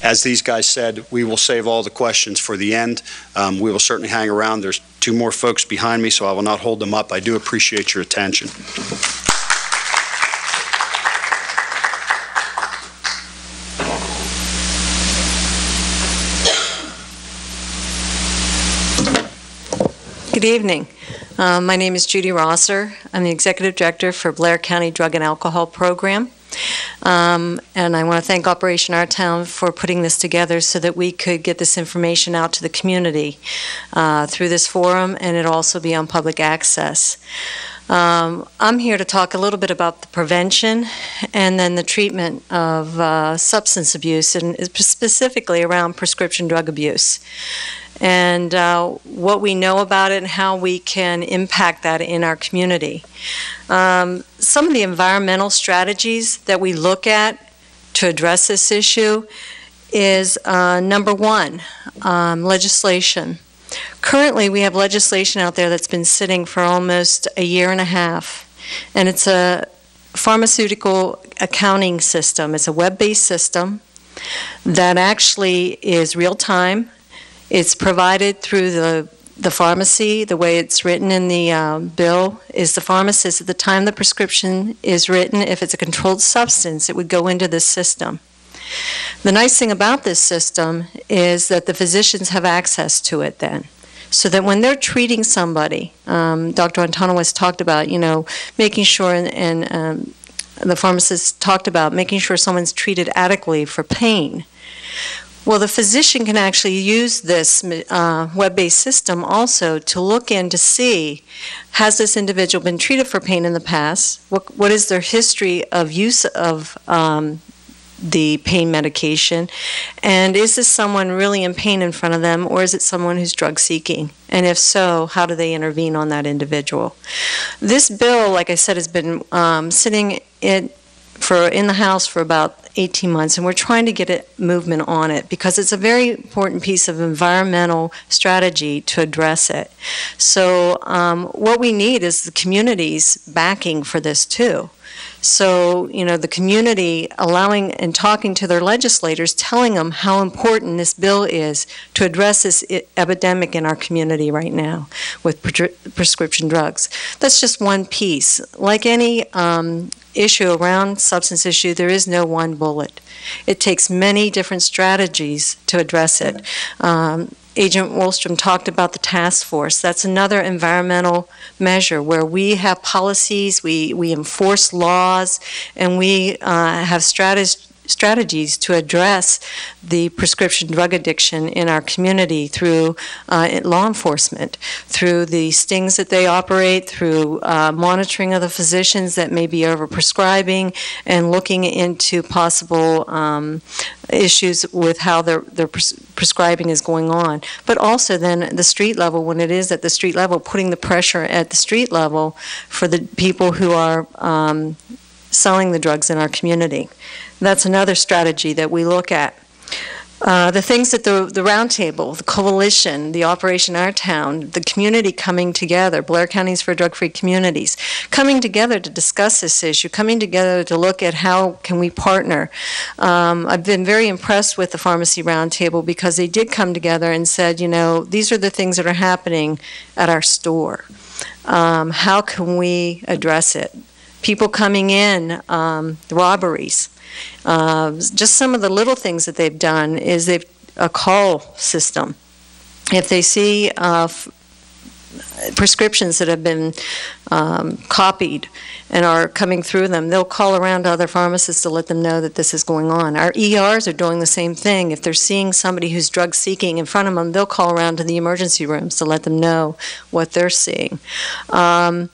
as these guys said, we will save all the questions for the end. We will certainly hang around. There's 2 more folks behind me, so I will not hold them up. I do appreciate your attention. Good evening. My name is Judy Rosser. I'm the Executive Director for Blair County Drug and Alcohol Program. And I want to thank Operation Our Town for putting this together so that we could get this information out to the community through this forum, and it'll also be on public access. I'm here to talk a little bit about the prevention and then the treatment of substance abuse, and specifically around prescription drug abuse, and what we know about it and how we can impact that in our community. Some of the environmental strategies that we look at to address this issue is, number one, legislation. Currently, we have legislation out there that's been sitting for almost a year and a half, and it's a pharmaceutical accounting system. It's a web-based system that actually is real-time. It's provided through the pharmacy. The way it's written in the bill is the pharmacist, at the time the prescription is written, if it's a controlled substance, it would go into this system. The nice thing about this system is that the physicians have access to it then, so that when they're treating somebody, Dr. Antonowicz talked about, making sure, and the pharmacist talked about making sure someone's treated adequately for pain. Well, the physician can actually use this web-based system also to look in to see, has this individual been treated for pain in the past? What is their history of use of the pain medication, and is this someone really in pain in front of them, or is it someone who's drug seeking? And if so, how do they intervene on that individual? This bill, like I said, has been sitting in the House for about 18 months, and we're trying to get a movement on it because it's a very important piece of environmental strategy to address it. So what we need is the community's backing for this too. So, the community allowing and talking to their legislators, telling them how important this bill is to address this epidemic in our community right now with prescription drugs. That's just one piece. Like any issue around substance issue, there is no one bullet. It takes many different strategies to address it. Agent Walstrom talked about the task force. That's another environmental measure where we have policies, we enforce laws, and we have strategies to address the prescription drug addiction in our community through law enforcement, through the stings that they operate, through monitoring of the physicians that may be overprescribing, and looking into possible issues with how their prescribing is going on. But also then at the street level, when it is at the street level, putting the pressure at the street level for the people who are selling the drugs in our community. That's another strategy that we look at. The things that the roundtable, the coalition, the Operation Our Town, the community coming together, Blair Counties for Drug-Free Communities, coming together to discuss this issue, coming together to look at how can we partner. I've been very impressed with the Pharmacy Roundtable because they did come together and said, these are the things that are happening at our store. How can we address it? People coming in, robberies. Just some of the little things that they've done is they've a call system. If they see prescriptions that have been copied and are coming through them, they'll call around to other pharmacists to let them know that this is going on. Our ERs are doing the same thing. If they're seeing somebody who's drug seeking in front of them, they'll call around to the emergency rooms to let them know what they're seeing. The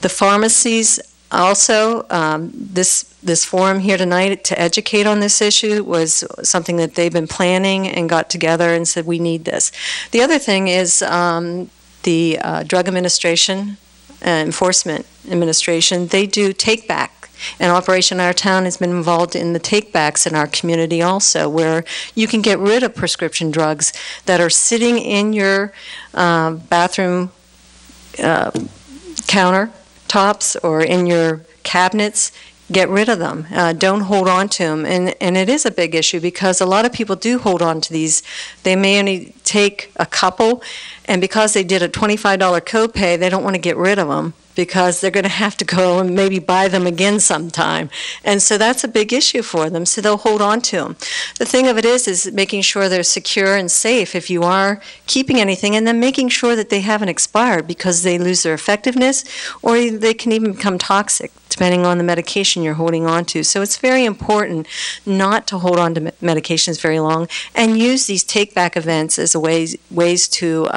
pharmacies also, this forum here tonight to educate on this issue was something that they've been planning and got together and said we need this. The other thing is the Drug Administration, Enforcement Administration, they do take-back. And Operation Our Town has been involved in the take-backs in our community also, where you can get rid of prescription drugs that are sitting in your bathroom countertops or in your cabinets. Get rid of them. Don't hold on to them. And it is a big issue because a lot of people do hold on to these. They may only take a couple, and because they did a $25 copay, they don't want to get rid of them because they're going to have to go and maybe buy them again sometime. And so that's a big issue for them, so they'll hold on to them. The thing of it is making sure they're secure and safe if you are keeping anything, and then making sure that they haven't expired because they lose their effectiveness or they can even become toxic to depending on the medication you're holding on to. So it's very important not to hold on to medications very long and use these take-back events as ways to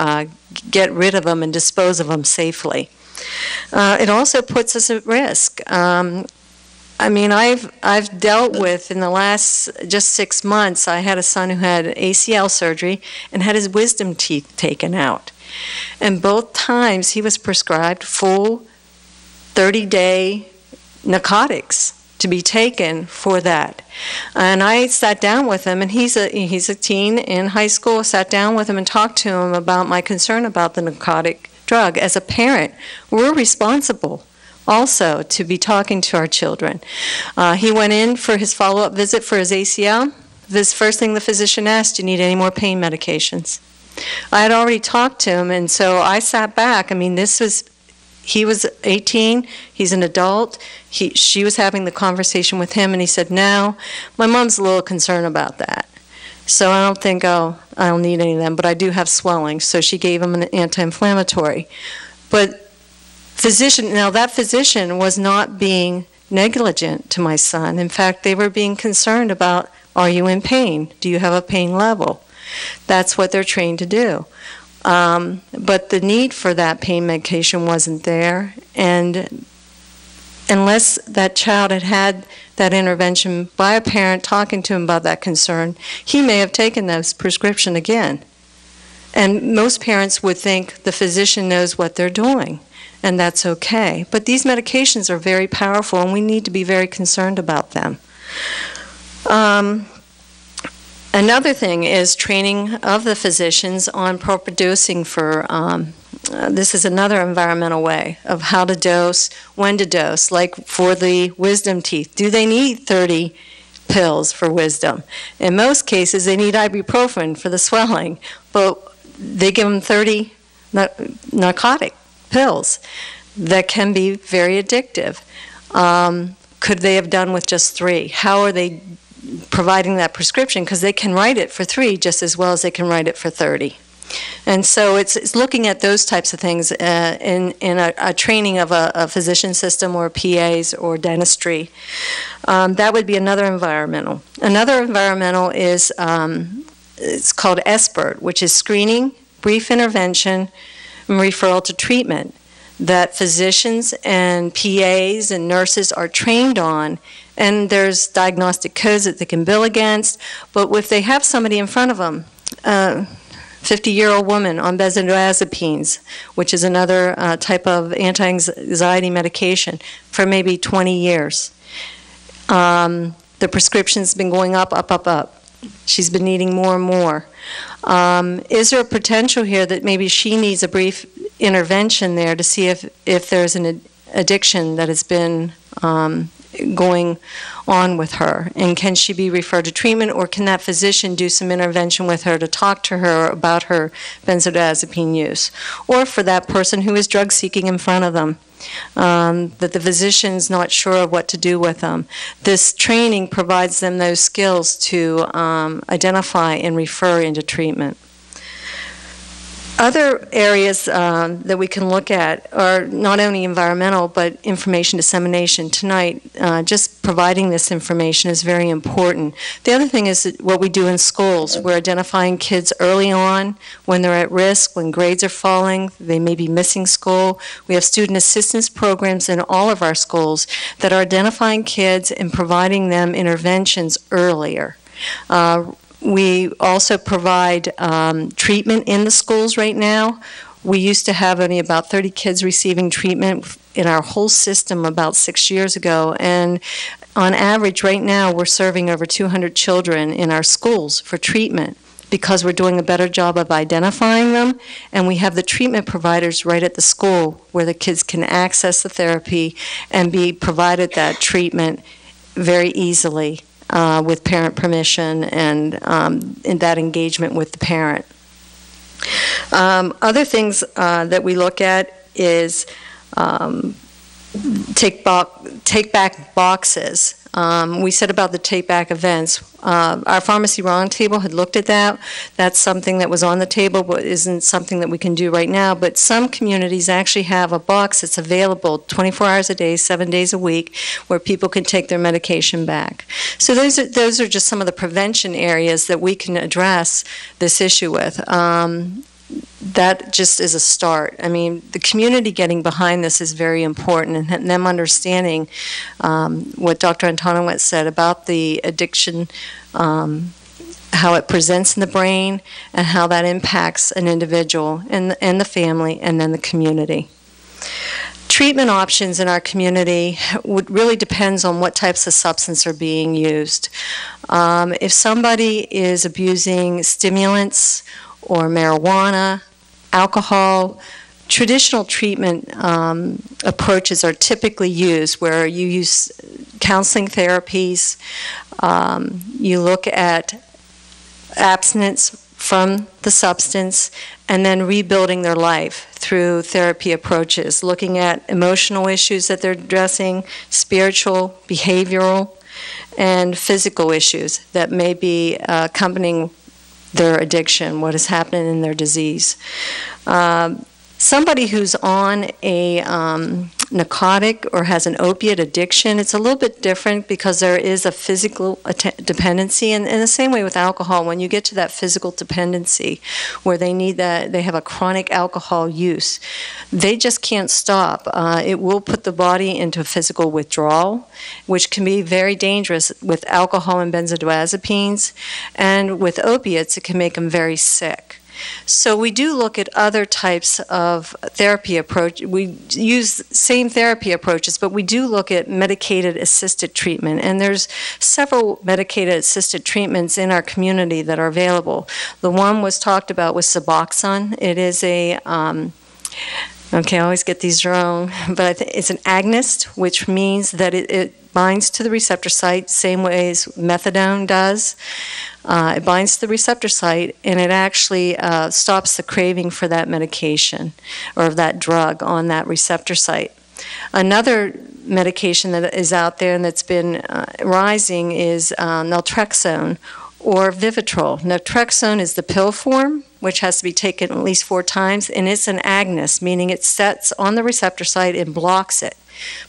get rid of them and dispose of them safely. It also puts us at risk. I mean, I've dealt with, in the last just 6 months, I had a son who had ACL surgery and had his wisdom teeth taken out. And both times he was prescribed full 30-day narcotics to be taken for that. And I sat down with him, and he's a teen in high school, sat down with him and talked to him about my concern about the narcotic drug. As a parent, we're responsible also to be talking to our children. He went in for his follow-up visit for his ACL. This first thing the physician asked, do you need any more pain medications? I had already talked to him, and so I sat back. I mean, he was 18, he's an adult. She was having the conversation with him, and he said, no, my mom's a little concerned about that. So I don't think I don't need any of them, but I do have swelling. So she gave him an anti-inflammatory. But that physician was not being negligent to my son. In fact, they were being concerned about, are you in pain? Do you have a pain level? That's what they're trained to do. But the need for that pain medication wasn't there, and unless that child had had that intervention by a parent talking to him about that concern, he may have taken that prescription again. And most parents would think the physician knows what they're doing, and that's okay. But these medications are very powerful, and we need to be very concerned about them. Another thing is training of the physicians on proper dosing for, this is another environmental way of how to dose, when to dose, like for the wisdom teeth. Do they need 30 pills for wisdom? In most cases, they need ibuprofen for the swelling, but they give them 30 narcotic pills that can be very addictive. Could they have done with just 3? How are they providing that prescription? Because they can write it for 3 just as well as they can write it for 30. And so it's looking at those types of things in a training of a physician system or PAs or dentistry. That would be another environmental. Another environmental is, it's called SBIRT, which is screening, brief intervention, and referral to treatment, that physicians and PAs and nurses are trained on. And there's diagnostic codes that they can bill against. But if they have somebody in front of them, 50-year-old woman on benzodiazepines, which is another type of anti-anxiety medication, for maybe 20 years. The prescription's been going up, up, up, up. She's been needing more and more. Is there a potential here that maybe she needs a brief intervention there to see if there's an addiction that has been going on with her, and can she be referred to treatment, or can that physician do some intervention with her to talk to her about her benzodiazepine use? Or for that person who is drug seeking in front of them, that the physician's not sure of what to do with them. This training provides them those skills to identify and refer into treatment. Other areas that we can look at are not only environmental, but information dissemination. Tonight, just providing this information is very important. The other thing is what we do in schools. We're identifying kids early on when they're at risk, when grades are falling, they may be missing school. We have student assistance programs in all of our schools that are identifying kids and providing them interventions earlier. We also provide treatment in the schools right now. We used to have only about 30 kids receiving treatment in our whole system about 6 years ago, and on average right now we're serving over 200 children in our schools for treatment because we're doing a better job of identifying them, and we have the treatment providers right at the school where the kids can access the therapy and be provided that treatment very easily. With parent permission and in that engagement with the parent. Other things that we look at is take-back boxes. We said about the take-back events. Our pharmacy roundtable had looked at that. That's something that was on the table, but isn't something that we can do right now. But some communities actually have a box that's available 24 hours a day, 7 days a week, where people can take their medication back. So those are just some of the prevention areas that we can address this issue with. That just is a start. I mean, the community getting behind this is very important, and them understanding what Dr. Antonowicz said about the addiction, how it presents in the brain, and how that impacts an individual and the family, and then the community. Treatment options in our community really depends on what types of substance are being used. If somebody is abusing stimulants or marijuana, alcohol, traditional treatment approaches are typically used, where you use counseling therapies, you look at abstinence from the substance, and then rebuilding their life through therapy approaches, looking at emotional issues that they're addressing, spiritual, behavioral, and physical issues that may be accompanying their addiction, what is happening in their disease. Somebody who's on a narcotic or has an opiate addiction, it's a little bit different because there is a physical dependency. And in the same way with alcohol, when you get to that physical dependency where they need that, they have a chronic alcohol use, they just can't stop. It will put the body into physical withdrawal, which can be very dangerous with alcohol and benzodiazepines. And with opiates, it can make them very sick. So we do look at other types of therapy approach. We use same therapy approaches, but we do look at medicated assisted treatment. And there's several medicated assisted treatments in our community that are available. The one was talked about was Suboxone. It is a okay, I always get these wrong, but it's an agonist, which means that it binds to the receptor site, same way as methadone does. It binds to the receptor site, and it actually stops the craving for that medication or that drug on that receptor site. Another medication that is out there and that's been rising is naltrexone or Vivitrol. Naltrexone is the pill form, which has to be taken at least 4 times, and it's an agonist, meaning it sets on the receptor site and blocks it.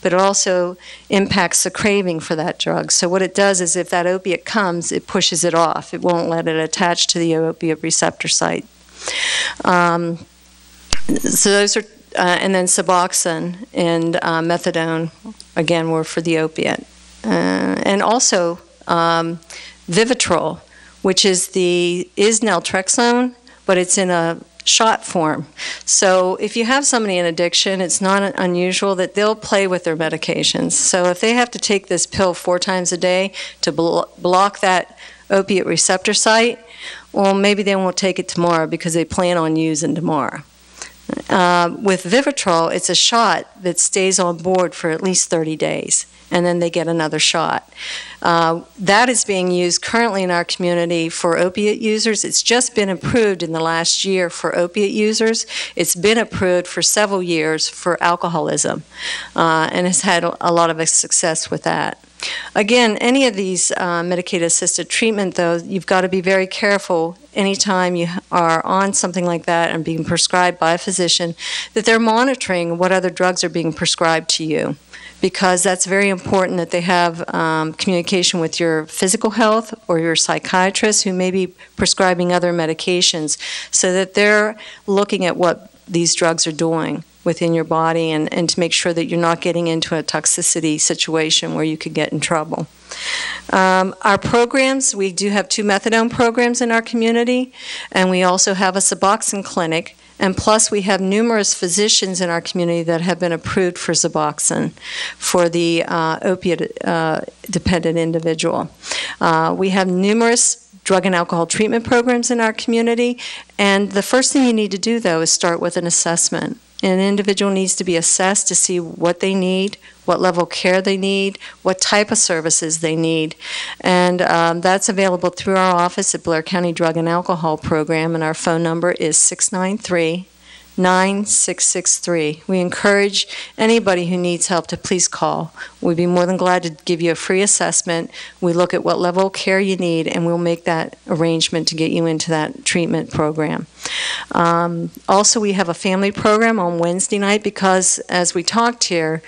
But it also impacts the craving for that drug. So what it does is if that opiate comes, it pushes it off. It won't let it attach to the opiate receptor site. So those are, and then Suboxone and methadone, again, were for the opiate. And also Vivitrol, which is naltrexone, but it's in a shot form. So if you have somebody in addiction, it's not unusual that they'll play with their medications. So if they have to take this pill 4 times a day to block that opiate receptor site, well, maybe they won't take it tomorrow because they plan on using tomorrow. With Vivitrol, it's a shot that stays on board for at least 30 days, and then they get another shot. That is being used currently in our community for opiate users. It's just been approved in the last year for opiate users. It's been approved for several years for alcoholism, and has had a lot of success with that. Again, any of these medicated-assisted treatment, though, you've got to be very careful anytime you are on something like that and being prescribed by a physician, that they're monitoring what other drugs are being prescribed to you, because that's very important that they have communication with your physical health or your psychiatrist who may be prescribing other medications, so that they're looking at what these drugs are doing within your body and to make sure that you're not getting into a toxicity situation where you could get in trouble. Our programs, we do have 2 methadone programs in our community, and we also have a Suboxone clinic, and plus we have numerous physicians in our community that have been approved for Suboxone for the opiate-dependent individual. We have numerous drug and alcohol treatment programs in our community, and the first thing you need to do, though, is start with an assessment. An individual needs to be assessed to see what they need, what level of care they need, what type of services they need. And that's available through our office at Blair County Drug and Alcohol Program, and our phone number is 9663. We encourage anybody who needs help to please call. We'd be more than glad to give you a free assessment. We look at what level of care you need, and we'll make that arrangement to get you into that treatment program. Also, we have a family program on Wednesday night because, as we talked here,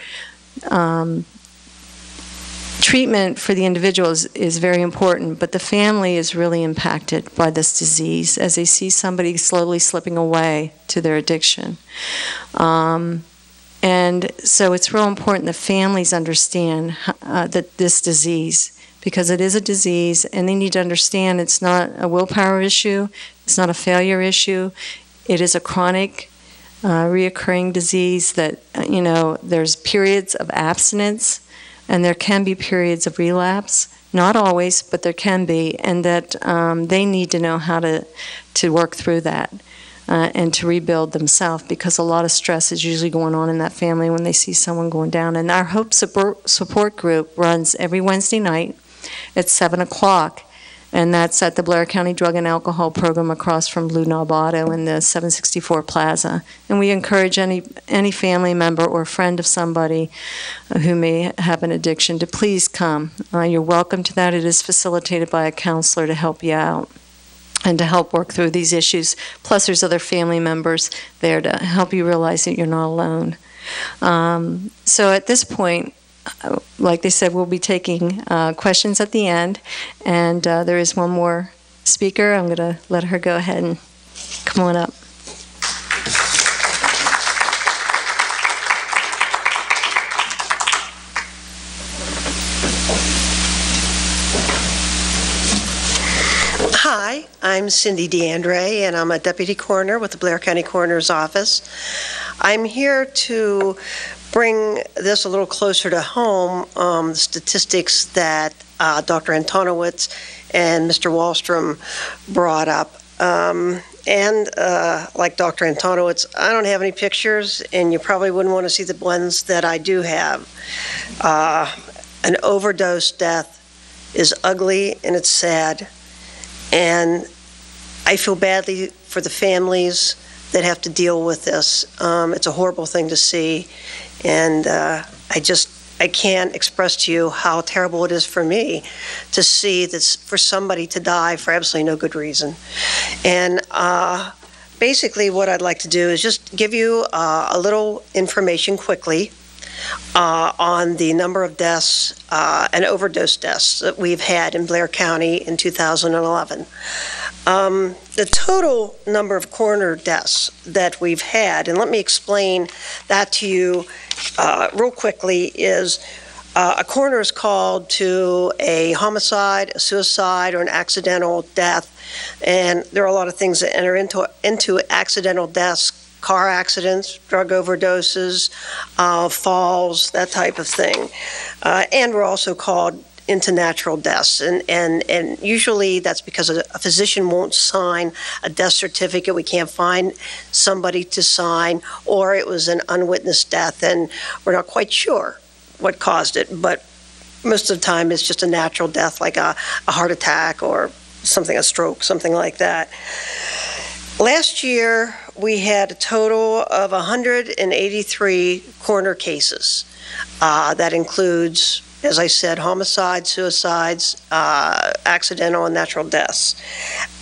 treatment for the individual is very important, but the family is really impacted by this disease as they see somebody slowly slipping away to their addiction. And so it's real important that families understand that this disease, because it is a disease, and they need to understand it's not a willpower issue, it's not a failure issue, it is a chronic, reoccurring disease that, there's periods of abstinence, and there can be periods of relapse, not always, but there can be, and that they need to know how to work through that and to rebuild themselves, because a lot of stress is usually going on in that family when they see someone going down. And our Hope Support Group runs every Wednesday night at 7 o'clock, and that's at the Blair County Drug and Alcohol Program across from Blue Knob Auto in the 764 Plaza. And we encourage any family member or friend of somebody who may have an addiction to please come. You're welcome to that. It is facilitated by a counselor to help you out and to help work through these issues. Plus, there's other family members there to help you realize that you're not alone. So at this point, like they said, we'll be taking questions at the end, and there is one more speaker. I'm going to let her go ahead and come on up. Hi, I'm Cindy DiAndrea, and I'm a deputy coroner with the Blair County Coroner's Office. I'm here to bring this a little closer to home, the statistics that Dr. Antonowicz and Mr. Walstrom brought up. Like Dr. Antonowicz, I don't have any pictures, and you probably wouldn't want to see the ones that I do have. An overdose death is ugly and it's sad, and I feel badly for the families that have to deal with this. It's a horrible thing to see, and I can't express to you how terrible it is for me to see this, for somebody to die for absolutely no good reason. And basically what I'd like to do is just give you a little information quickly on the number of deaths and overdose deaths that we've had in Blair County in 2011. The total number of coroner deaths that we've had, and let me explain that to you real quickly, is a coroner is called to a homicide, a suicide, or an accidental death, and there are a lot of things that enter into accidental deaths: car accidents, drug overdoses, falls, that type of thing. And we're also called into natural deaths, and usually that's because a physician won't sign a death certificate. We can't find somebody to sign, or it was an unwitnessed death and we're not quite sure what caused it, but most of the time it's just a natural death, like a heart attack or something, a stroke, something like that. Last year we had a total of 183 coroner cases. That includes, as I said, homicides, suicides, accidental and natural deaths.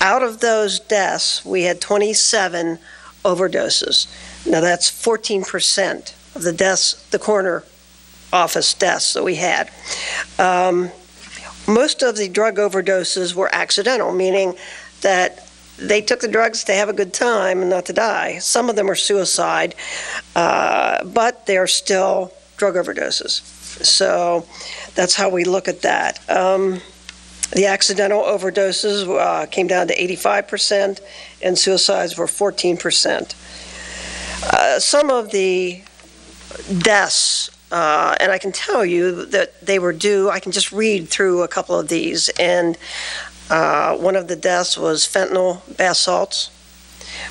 Out of those deaths, we had 27 overdoses. Now that's 14% of the deaths, the coroner office deaths that we had. Most of the drug overdoses were accidental, meaning that they took the drugs to have a good time and not to die. Some of them are suicide, but they're still drug overdoses. So that's how we look at that. The accidental overdoses came down to 85%, and suicides were 14%. Some of the deaths, and I can tell you that they were due, I can just read through a couple of these, and one of the deaths was fentanyl bath salts.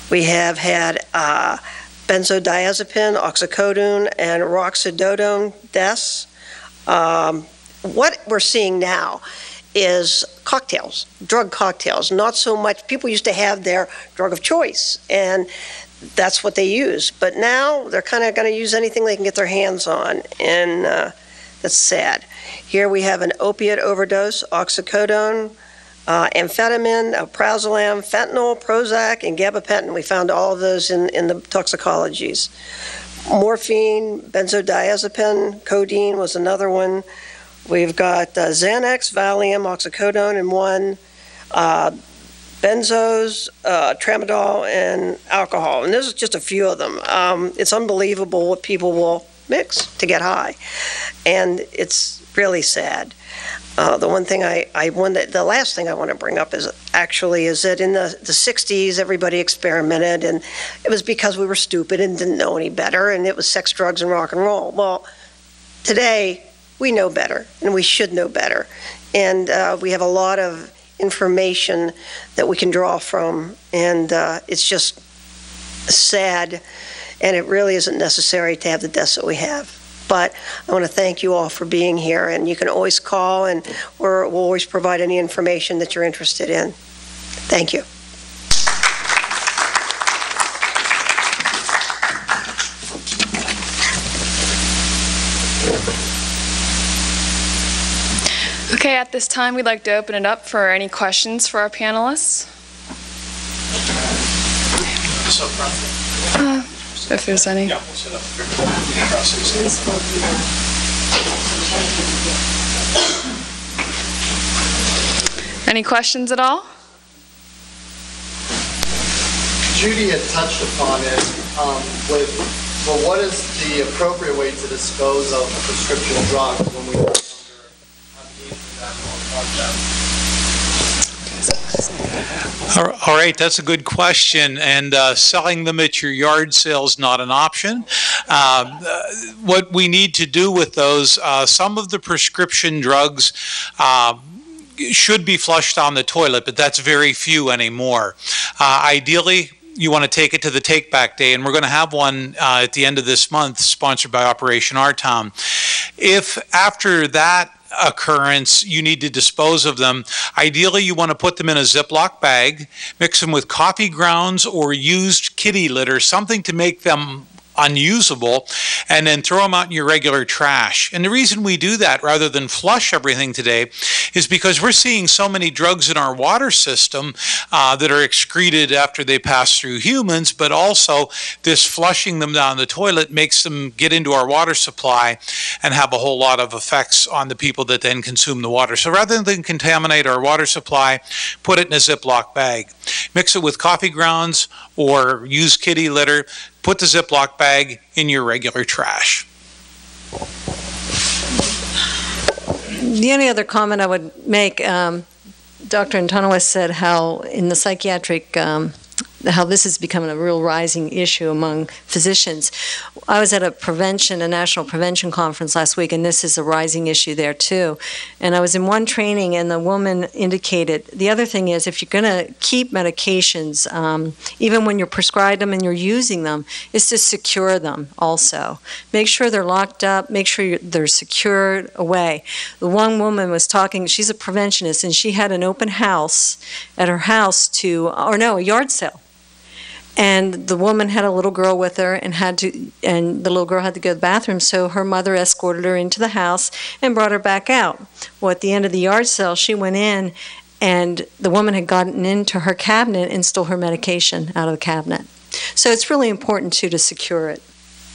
We have had benzodiazepine, oxycodone, and roxadodone deaths. What we're seeing now is cocktails, drug cocktails. Not so much, people used to have their drug of choice, and that's what they use. But now they're kind of going to use anything they can get their hands on, and that's sad. Here we have an opiate overdose, oxycodone, amphetamine, prazolam, fentanyl, Prozac, and gabapentin. We found all of those in the toxicologies. Morphine, benzodiazepine, codeine was another one. We've got Xanax, Valium, oxycodone in one, benzos, tramadol, and alcohol. And this is just a few of them. It's unbelievable what people will mix to get high, and it's really sad. The last thing I want to bring up is that in the 60s, everybody experimented, and it was because we were stupid and didn't know any better, and it was sex, drugs, and rock and roll. Well, today, we know better, and we should know better. And we have a lot of information that we can draw from, and it's just sad, and it really isn't necessary to have the deaths that we have. But I want to thank you all for being here, and you can always call, and we'll always provide any information that you're interested in. Thank you. Okay, at this time, we'd like to open it up for any questions for our panelists. If there's any. Yeah, we'll set up Any questions at all? Judy had touched upon it but what is the appropriate way to dispose of prescription drugs when we no longer have need for that concept? All right, that's a good question, and selling them at your yard sale is not an option. What we need to do with those, some of the prescription drugs should be flushed down the toilet, but that's very few anymore. Ideally, you want to take it to the Take Back Day, and we're going to have one at the end of this month, sponsored by Operation R-Town. If after that occurrence you need to dispose of them, ideally you want to put them in a Ziploc bag, mix them with coffee grounds or used kitty litter, something to make them unusable, and then throw them out in your regular trash. And the reason we do that rather than flush everything today is because we're seeing so many drugs in our water system that are excreted after they pass through humans, but also this flushing them down the toilet makes them get into our water supply and have a whole lot of effects on the people that then consume the water. So rather than contaminate our water supply, put it in a Ziploc bag. Mix it with coffee grounds or use kitty litter. Put the Ziploc bag in your regular trash. The only other comment I would make, Dr. Antonowicz said how in the psychiatric, how this is becoming a real rising issue among physicians. I was at a national prevention conference last week, and this is a rising issue there too. And I was in one training, and the woman indicated, the other thing is, if you're going to keep medications, even when you're prescribed them and you're using them, is to secure them also. Make sure they're locked up, make sure they're secured away. The one woman was talking, she's a preventionist, and she had an open house at her house a yard sale. And the woman had a little girl with her and the little girl had to go to the bathroom, so her mother escorted her into the house and brought her back out. Well, at the end of the yard sale, she went in and the woman had gotten into her cabinet and stole her medication out of the cabinet. So it's really important, too, to secure it.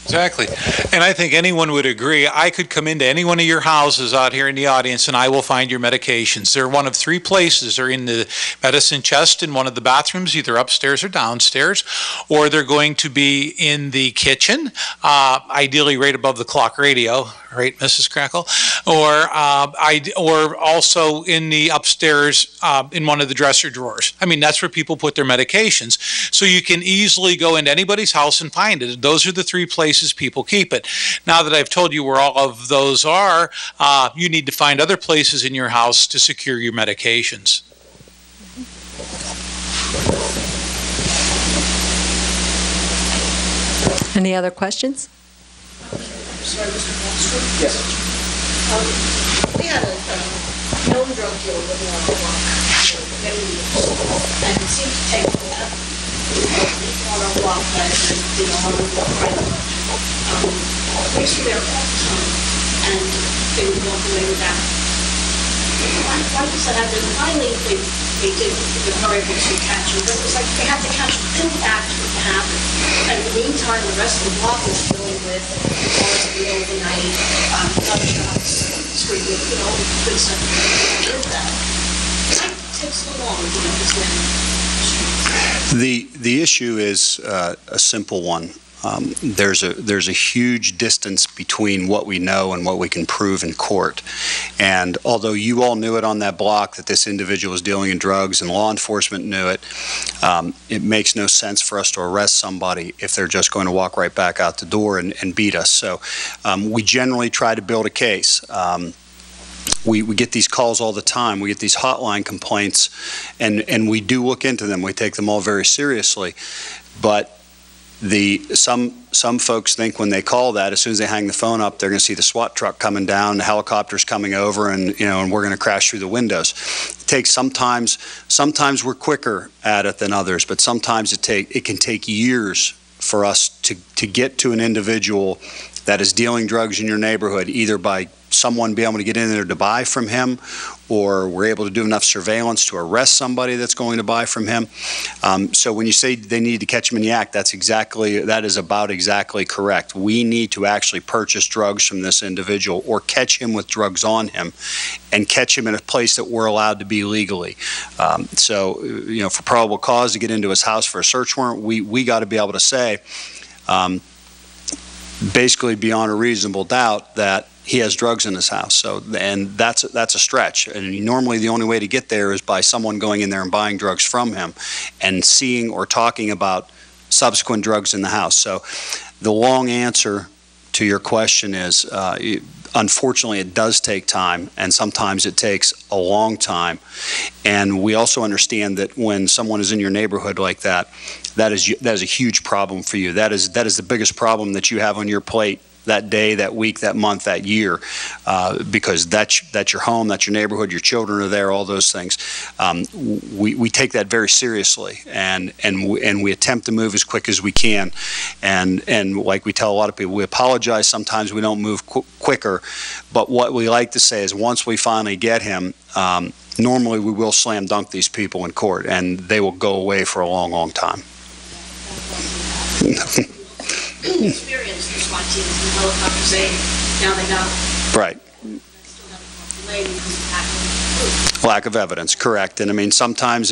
Exactly. And I think anyone would agree. I could come into any one of your houses out here in the audience and I will find your medications. They're one of three places. They're in the medicine chest in one of the bathrooms, either upstairs or downstairs, or they're going to be in the kitchen, ideally right above the clock radio, right, Mrs. Kreckel? Or also in the upstairs in one of the dresser drawers. I mean, that's where people put their medications. So you can easily go into anybody's house and find it. Those are the three places people keep it. Now that I've told you where all of those are, you need to find other places in your house to secure your medications. Any other questions? Sorry, Mr. Walstrom? Yes. We had a known drug dealer living on the block for many years, and it seemed to take that. on our block that, on our block right police were there all the time, and they would walk away with that. Why does that happen? Finally, they did, they were able to catch him, but it was like they had to catch him in the act for it to happen. And in the meantime, the rest of the block was dealing with calls in the middle of the night, gunshots, screaming, good stuff with that. Why take so long to get this man? The issue is a simple one. There's a huge distance between what we know and what we can prove in court. And although you all knew it on that block that this individual was dealing in drugs and law enforcement knew it, it makes no sense for us to arrest somebody if they're just going to walk right back out the door and beat us. So we generally try to build a case. We get these calls all the time. We get these hotline complaints, and we do look into them. We take them all very seriously. But some folks think when they call that, as soon as they hang the phone up, they're going to see the SWAT truck coming down, the helicopters coming over, and and we're going to crash through the windows. It takes sometimes we're quicker at it than others, but sometimes it can take years for us to get to an individual that is dealing drugs in your neighborhood, either by someone being able to get in there to buy from him, or we're able to do enough surveillance to arrest somebody that's going to buy from him. So when you say they need to catch him in the act, that is about exactly correct. We need to actually purchase drugs from this individual or catch him with drugs on him and catch him in a place that we're allowed to be legally. For probable cause to get into his house for a search warrant, we got to be able to say, basically beyond a reasonable doubt, that he has drugs in his house. And that's a stretch. And normally the only way to get there is by someone going in there and buying drugs from him and seeing or talking about subsequent drugs in the house. So the long answer to your question is, unfortunately, it does take time, and sometimes it takes a long time. And we also understand that when someone is in your neighborhood like that, that is a huge problem for you. That is the biggest problem that you have on your plate that day, that week, that month, that year, because that's your home, that's your neighborhood, your children are there, all those things. We take that very seriously, and we attempt to move as quick as we can. And like we tell a lot of people, we apologize sometimes we don't move quicker, but what we like to say is once we finally get him, normally we will slam dunk these people in court, and they will go away for a long, long time. Experience the SWAT teams and the helicopters now they know. Right. Lack of evidence, correct. And I mean, sometimes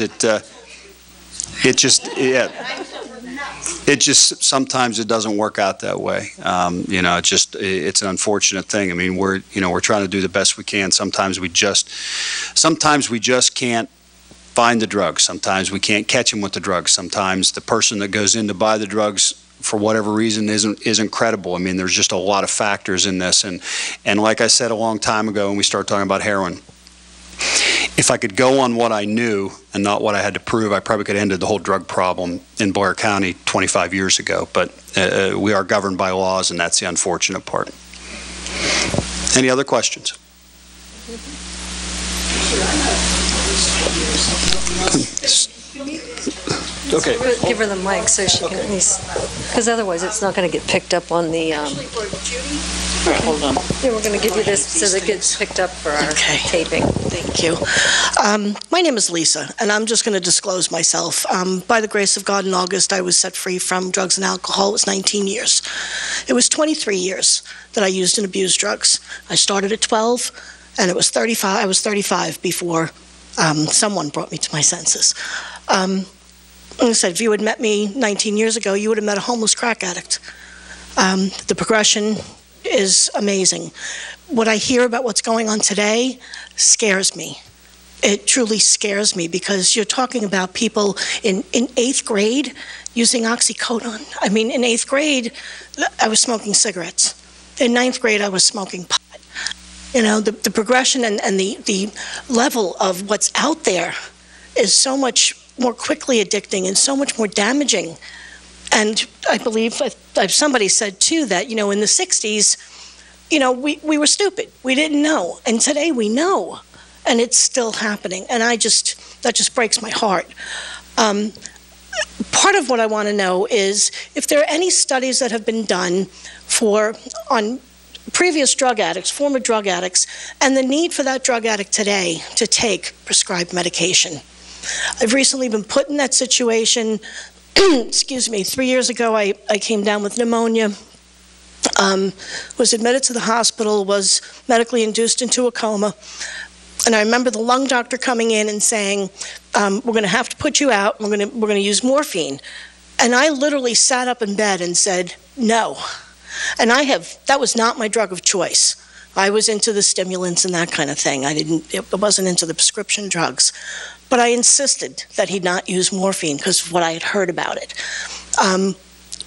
sometimes it doesn't work out that way. It's an unfortunate thing. I mean, we're trying to do the best we can. Sometimes we just can't find the drugs. Sometimes we can't catch them with the drugs. Sometimes the person that goes in to buy the drugs, for whatever reason, isn't credible. I mean, there's just a lot of factors in this. And like I said a long time ago when we started talking about heroin, if I could go on what I knew and not what I had to prove, I probably could have ended the whole drug problem in Blair County 25 years ago. But we are governed by laws, and that's the unfortunate part. Any other questions? Okay. Give her the mic so she can at least, because otherwise it's not going to get picked up on the. Hold on. Yeah, we're going to give you this so that it gets picked up for our taping. Thank you. My name is Lisa, and I'm just going to disclose myself. By the grace of God, in August, I was set free from drugs and alcohol. It was 19 years. It was 23 years that I used and abused drugs. I started at 12, and it was 35. I was 35 before someone brought me to my senses. Like I said, if you had met me 19 years ago, you would have met a homeless crack addict. The progression is amazing. What I hear about what's going on today scares me. It truly scares me, because you're talking about people in 8th grade using oxycodone. I mean, in 8th grade, I was smoking cigarettes. In 9th grade, I was smoking pot. The progression and the level of what's out there is so much more quickly addicting and so much more damaging. And I believe somebody said too that, in the 60s, we were stupid. We didn't know. And today we know. And it's still happening. And that just breaks my heart. part of what I want to know is if there are any studies that have been done on previous drug addicts, former drug addicts, and the need for that drug addict today to take prescribed medication. I've recently been put in that situation. Excuse me, 3 years ago I came down with pneumonia, was admitted to the hospital, was medically induced into a coma. And I remember the lung doctor coming in and saying, we're going to have to put you out, we're going to use morphine. And I literally sat up in bed and said, no. And that was not my drug of choice. I was into the stimulants and that kind of thing. It wasn't into the prescription drugs. But I insisted that he not use morphine because of what I had heard about it.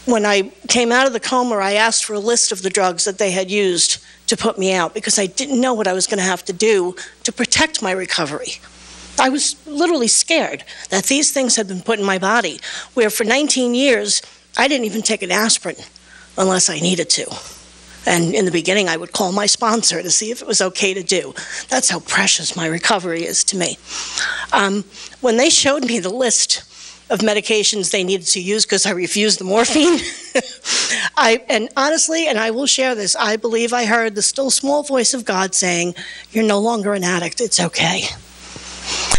When I came out of the coma, I asked for a list of the drugs that they had used to put me out because I didn't know what I was going to have to do to protect my recovery. I was literally scared that these things had been put in my body, where for 19 years, I didn't even take an aspirin unless I needed to. And in the beginning, I would call my sponsor to see if it was okay to do. That's how precious my recovery is to me. When they showed me the list of medications they needed to use because I refused the morphine, and honestly, and I will share this, I believe I heard the still small voice of God saying, you're no longer an addict, it's okay.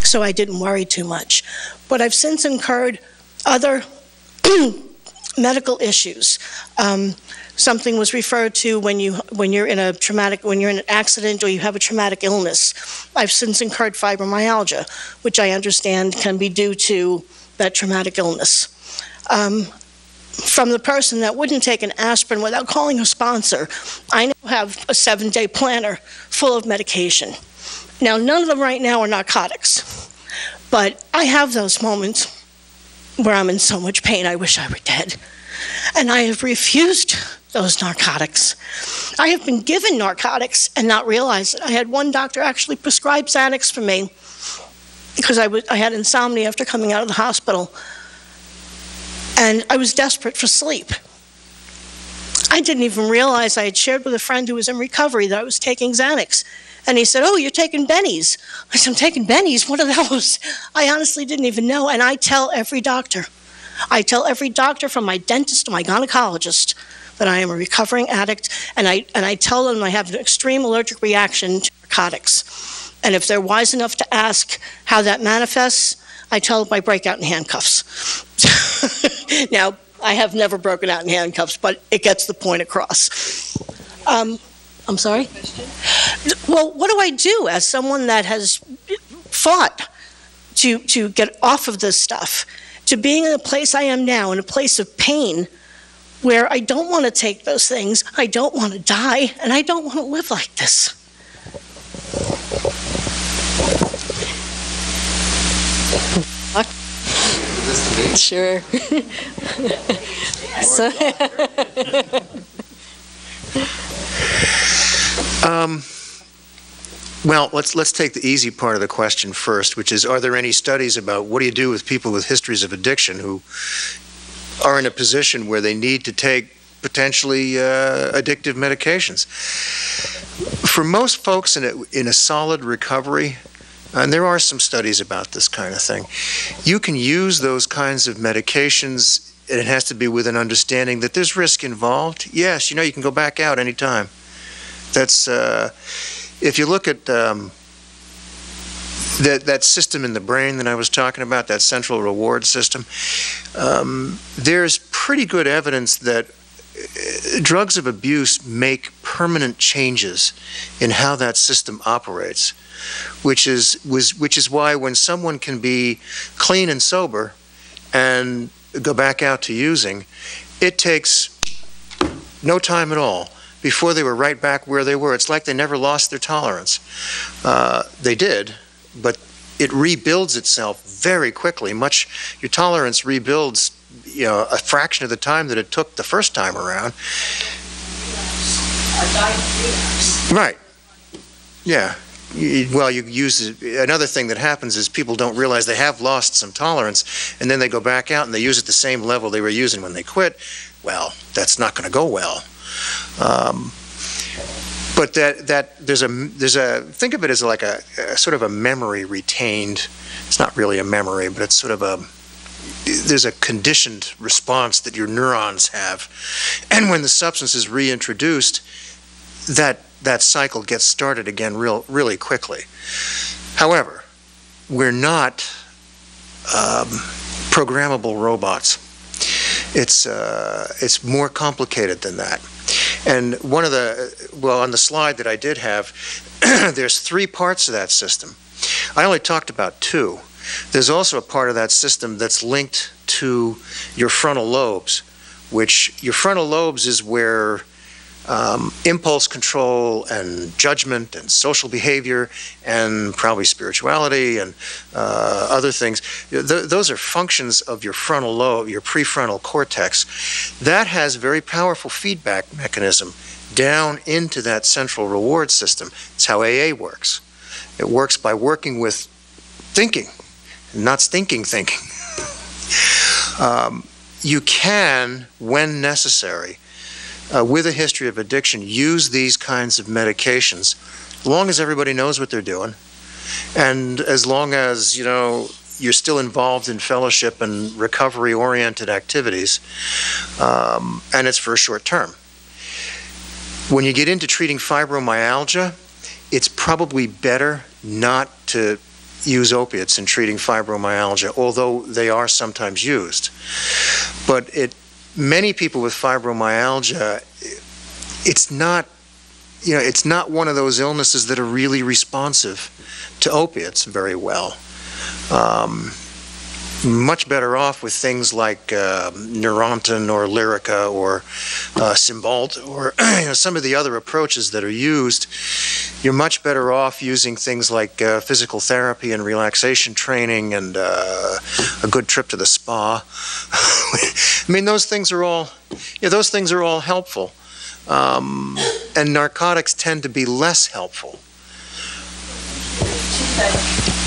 So I didn't worry too much. But I've since incurred other medical issues. Something was referred to when you're in an accident or you have a traumatic illness. I've since incurred fibromyalgia, which I understand can be due to that traumatic illness. From the person that wouldn't take an aspirin without calling a sponsor, I now have a 7-day planner full of medication. Now, none of them right now are narcotics, but I have those moments where I'm in so much pain I wish I were dead. And I have refused those narcotics. I have been given narcotics and not realized it. I had one doctor actually prescribe Xanax for me because I had insomnia after coming out of the hospital. And I was desperate for sleep. I didn't even realize I had shared with a friend who was in recovery that I was taking Xanax. And he said, oh, you're taking bennies. I said, I'm taking bennies? What are those? I honestly didn't even know. And I tell every doctor. I tell every doctor from my dentist to my gynecologist that I am a recovering addict. And I tell them I have an extreme allergic reaction to narcotics. And if they're wise enough to ask how that manifests, I tell them I break out in handcuffs. Now, I have never broken out in handcuffs, but it gets the point across. I'm sorry? Well, what do I do as someone that has fought to get off of this stuff, to being in the place I am now, in a place of pain, where I don't want to take those things, I don't want to die, and I don't want to live like this? Sure. So well, let's take the easy part of the question first, which is, are there any studies about what do you do with people with histories of addiction who are in a position where they need to take potentially addictive medications? For most folks in a solid recovery, and there are some studies about this kind of thing, you can use those kinds of medications, and it has to be with an understanding that there's risk involved. Yes, you can go back out anytime. That's, if you look at that system in the brain that I was talking about, that central reward system, there's pretty good evidence that drugs of abuse make permanent changes in how that system operates, which is why when someone can be clean and sober and go back out to using, it takes no time at all before they were right back where they were. It's like they never lost their tolerance. They did, but it rebuilds itself very quickly. Your tolerance rebuilds, a fraction of the time that it took the first time around. Right. Yeah. Well, you use another thing that happens is people don't realize they have lost some tolerance, and then they go back out and they use at the same level they were using when they quit. Well, that's not going to go well. But there's a think of it as like a sort of a memory retained. It's not really a memory, but it's sort of there's a conditioned response that your neurons have. And when the substance is reintroduced, that cycle gets started again really quickly. However, we're not programmable robots. It's more complicated than that. And one of on the slide that I did have, there's 3 parts of that system. I only talked about 2. There's also a part of that system that's linked to your frontal lobes, which your frontal lobes is where impulse control and judgment and social behavior and probably spirituality and other things, those are functions of your frontal lobe, your prefrontal cortex. That has a very powerful feedback mechanism down into that central reward system. It's how AA works. It works by working with thinking, not stinking thinking. You can, when necessary, with a history of addiction, use these kinds of medications as long as everybody knows what they're doing, and as long as, you know, you're still involved in fellowship and recovery-oriented activities, and it's for a short term. When you get into treating fibromyalgia, it's probably better not to use opiates in treating fibromyalgia, although they are sometimes used. But many people with fibromyalgia, it's not one of those illnesses that are really responsive to opiates very well. Much better off with things like Neurontin or Lyrica or Cymbalta or some of the other approaches that are used. You're much better off using things like physical therapy and relaxation training and a good trip to the spa. I mean, those things are all helpful, and narcotics tend to be less helpful.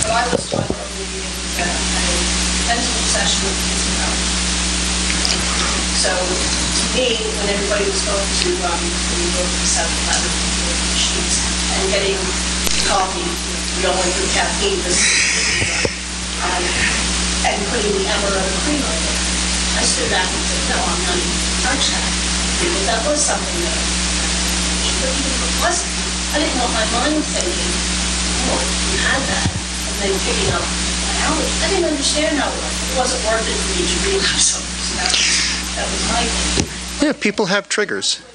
I was taught mental obsession with physical. So to me, when everybody was going to the 7-Eleven machines and getting coffee, we don't want to do caffeine, and putting the amaretto cream on it, I stood back and said, no, I'm not even going to touch that. But that was something that but even if it wasn't, I didn't want my mind thinking, oh, you had that, and then picking up I didn't understand how it was. It wasn't worth it for me to realize something. So that was my thing. Yeah, people have triggers.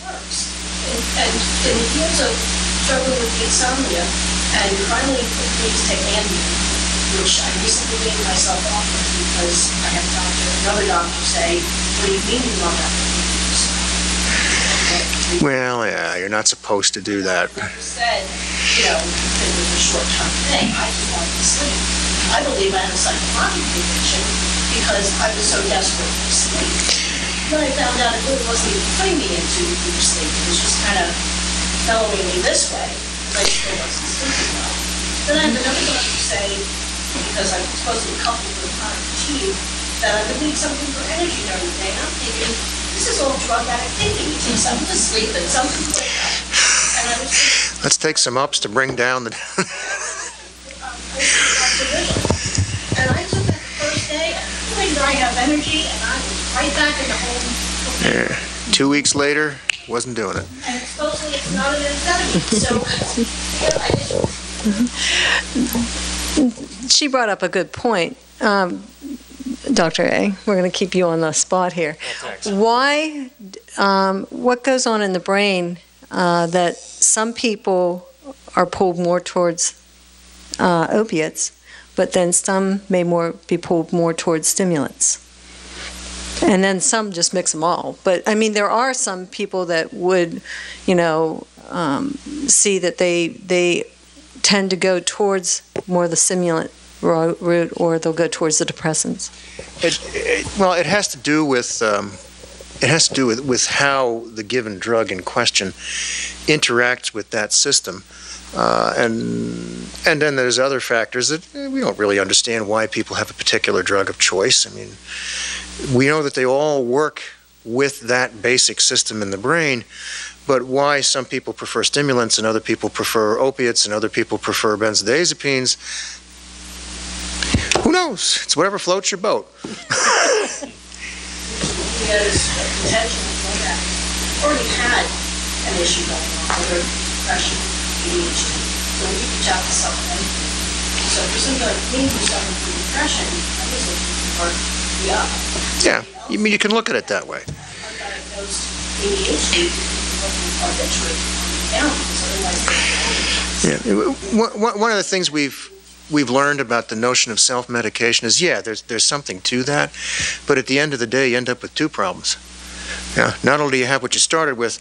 And in the years of struggling with insomnia, and finally put me to take Ambien, which I recently weaned myself off of because I had another doctor say, what do you mean you love that? Well, yeah, you're not supposed to do that. The doctor said, you know, it was a short-term thing. I just wanted to sleep. I believe I had a psychological addiction because I was so desperate for sleep. Then I found out it really wasn't even putting me into deep sleep. It was just kind of following me this way. I still wasn't sleeping well. Then I had another doctor say, because I'm supposed to be coupled with chronic fatigue, that I would need something for energy during the day. And I'm thinking, this is all drug addict thinking. You take something to sleep and something to wake up. And I was thinking, let's take some ups to bring down the... And I took that the first day, and I have energy, and I was right back in the home. Yeah. 2 weeks later, wasn't doing it. And supposedly it's not an amphetamine, so She brought up a good point. Dr. A, we're going to keep you on the spot here. Why, what goes on in the brain that some people are pulled more towards opiates, but then some may be pulled more towards stimulants? And then some just mix them all. But, I mean, there are some people that would, you know, see that they tend to go towards more the stimulant route, or they'll go towards the depressants. Well, it has to do with with how the given drug in question interacts with that system, and then there's other factors that we don't really understand why people have a particular drug of choice. I mean, we know that they all work with that basic system in the brain, but why some people prefer stimulants and other people prefer opiates and other people prefer benzodiazepines, who knows? know, it's whatever floats your boat. There's a potential for that. Already had an issue going on, whether depression, ADHD. So we reach out to someone. So for somebody like me who's suffering from depression, I was looking for the up. Yeah, I mean, you can look at it that way. Undiagnosed ADHD, I'll eventually down because otherwise. Yeah, one of the things we've learned about the notion of self-medication is, yeah, there's something to that, but at the end of the day, you end up with two problems. Yeah, not only do you have what you started with,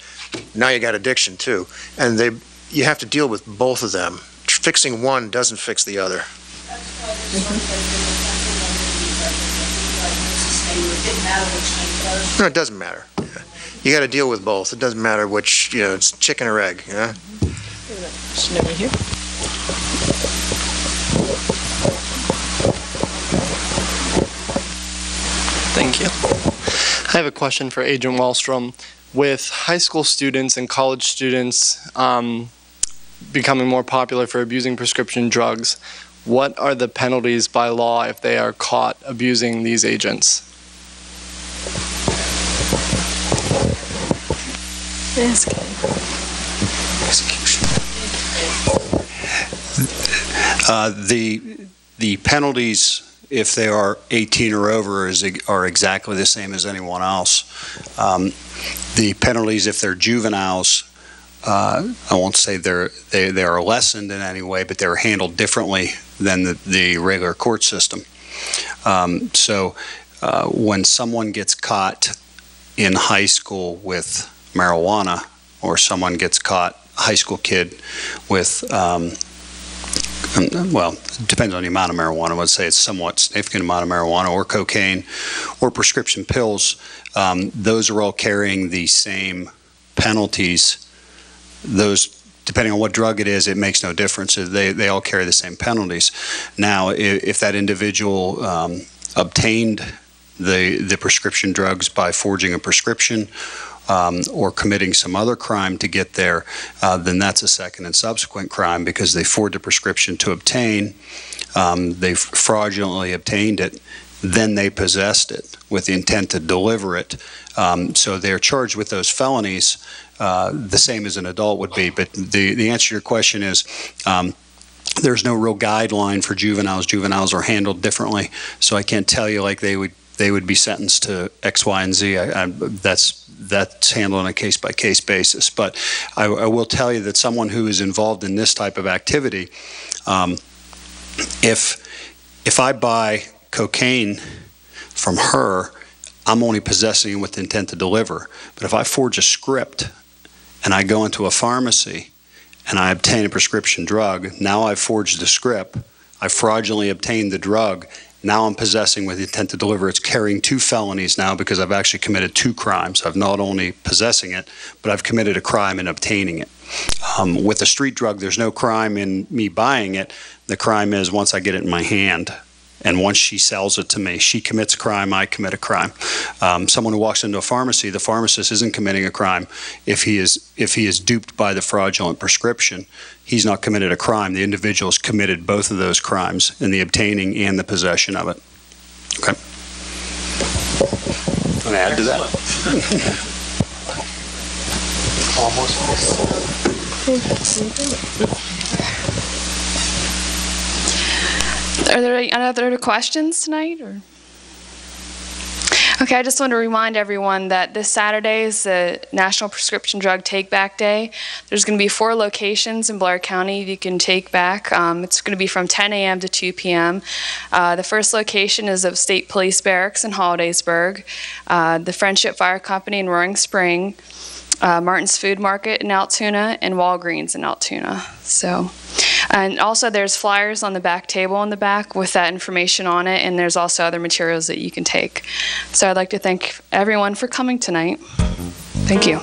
now you got addiction too, and you have to deal with both of them. Fixing one doesn't fix the other. No, it doesn't matter. You got to deal with both. It doesn't matter which, it's chicken or egg. Yeah. Over here. Thank you. I have a question for Agent Walstrom. With high school students and college students becoming more popular for abusing prescription drugs, what are the penalties by law if they are caught abusing these agents? The penalties, if they are 18 or over, are exactly the same as anyone else. The penalties, if they're juveniles, I won't say they are lessened in any way, but they're handled differently than the regular court system. So when someone gets caught in high school with marijuana, or someone gets caught, a high school kid, with well, it depends on the amount of marijuana. I would say it's somewhat significant amount of marijuana or cocaine or prescription pills. Those are all carrying the same penalties. Those, depending on what drug it is, it makes no difference. They all carry the same penalties. Now, if that individual obtained the prescription drugs by forging a prescription or committing some other crime to get there, then that's a second and subsequent crime because they forged a prescription to obtain, they fraudulently obtained it, then they possessed it with the intent to deliver it. So they're charged with those felonies the same as an adult would be. But the answer to your question is there's no real guideline for juveniles. Juveniles are handled differently, so I can't tell you like they would be sentenced to X, Y, and Z. That's handled on a case-by-case basis. But I will tell you that someone who is involved in this type of activity, if I buy cocaine from her, I'm only possessing it with the intent to deliver. But if I forge a script and I go into a pharmacy and I obtain a prescription drug, now I've forged the script, I fraudulently obtained the drug, now I'm possessing with the intent to deliver. It's carrying two felonies now because I've actually committed two crimes. I've not only possessing it, but I've committed a crime in obtaining it. With a street drug, there's no crime in me buying it. The crime is once I get it in my hand, and once she sells it to me, she commits a crime, I commit a crime. Someone who walks into a pharmacy, the pharmacist isn't committing a crime. If he is duped by the fraudulent prescription, he's not committed a crime. The individual's committed both of those crimes in the obtaining and the possession of it. Okay. Want to add to that? Are there any other questions tonight? Or? Okay, I just want to remind everyone that this Saturday is the National Prescription Drug Take Back Day. There's going to be 4 locations in Blair County you can take back. It's going to be from 10 a.m. to 2 p.m. The first location is of State Police Barracks in Hollidaysburg, the Friendship Fire Company in Roaring Spring, Martin's Food Market in Altoona, and Walgreens in Altoona. And also there's flyers on the back table in the back with that information on it, and there's also other materials that you can take. So I'd like to thank everyone for coming tonight. Thank you.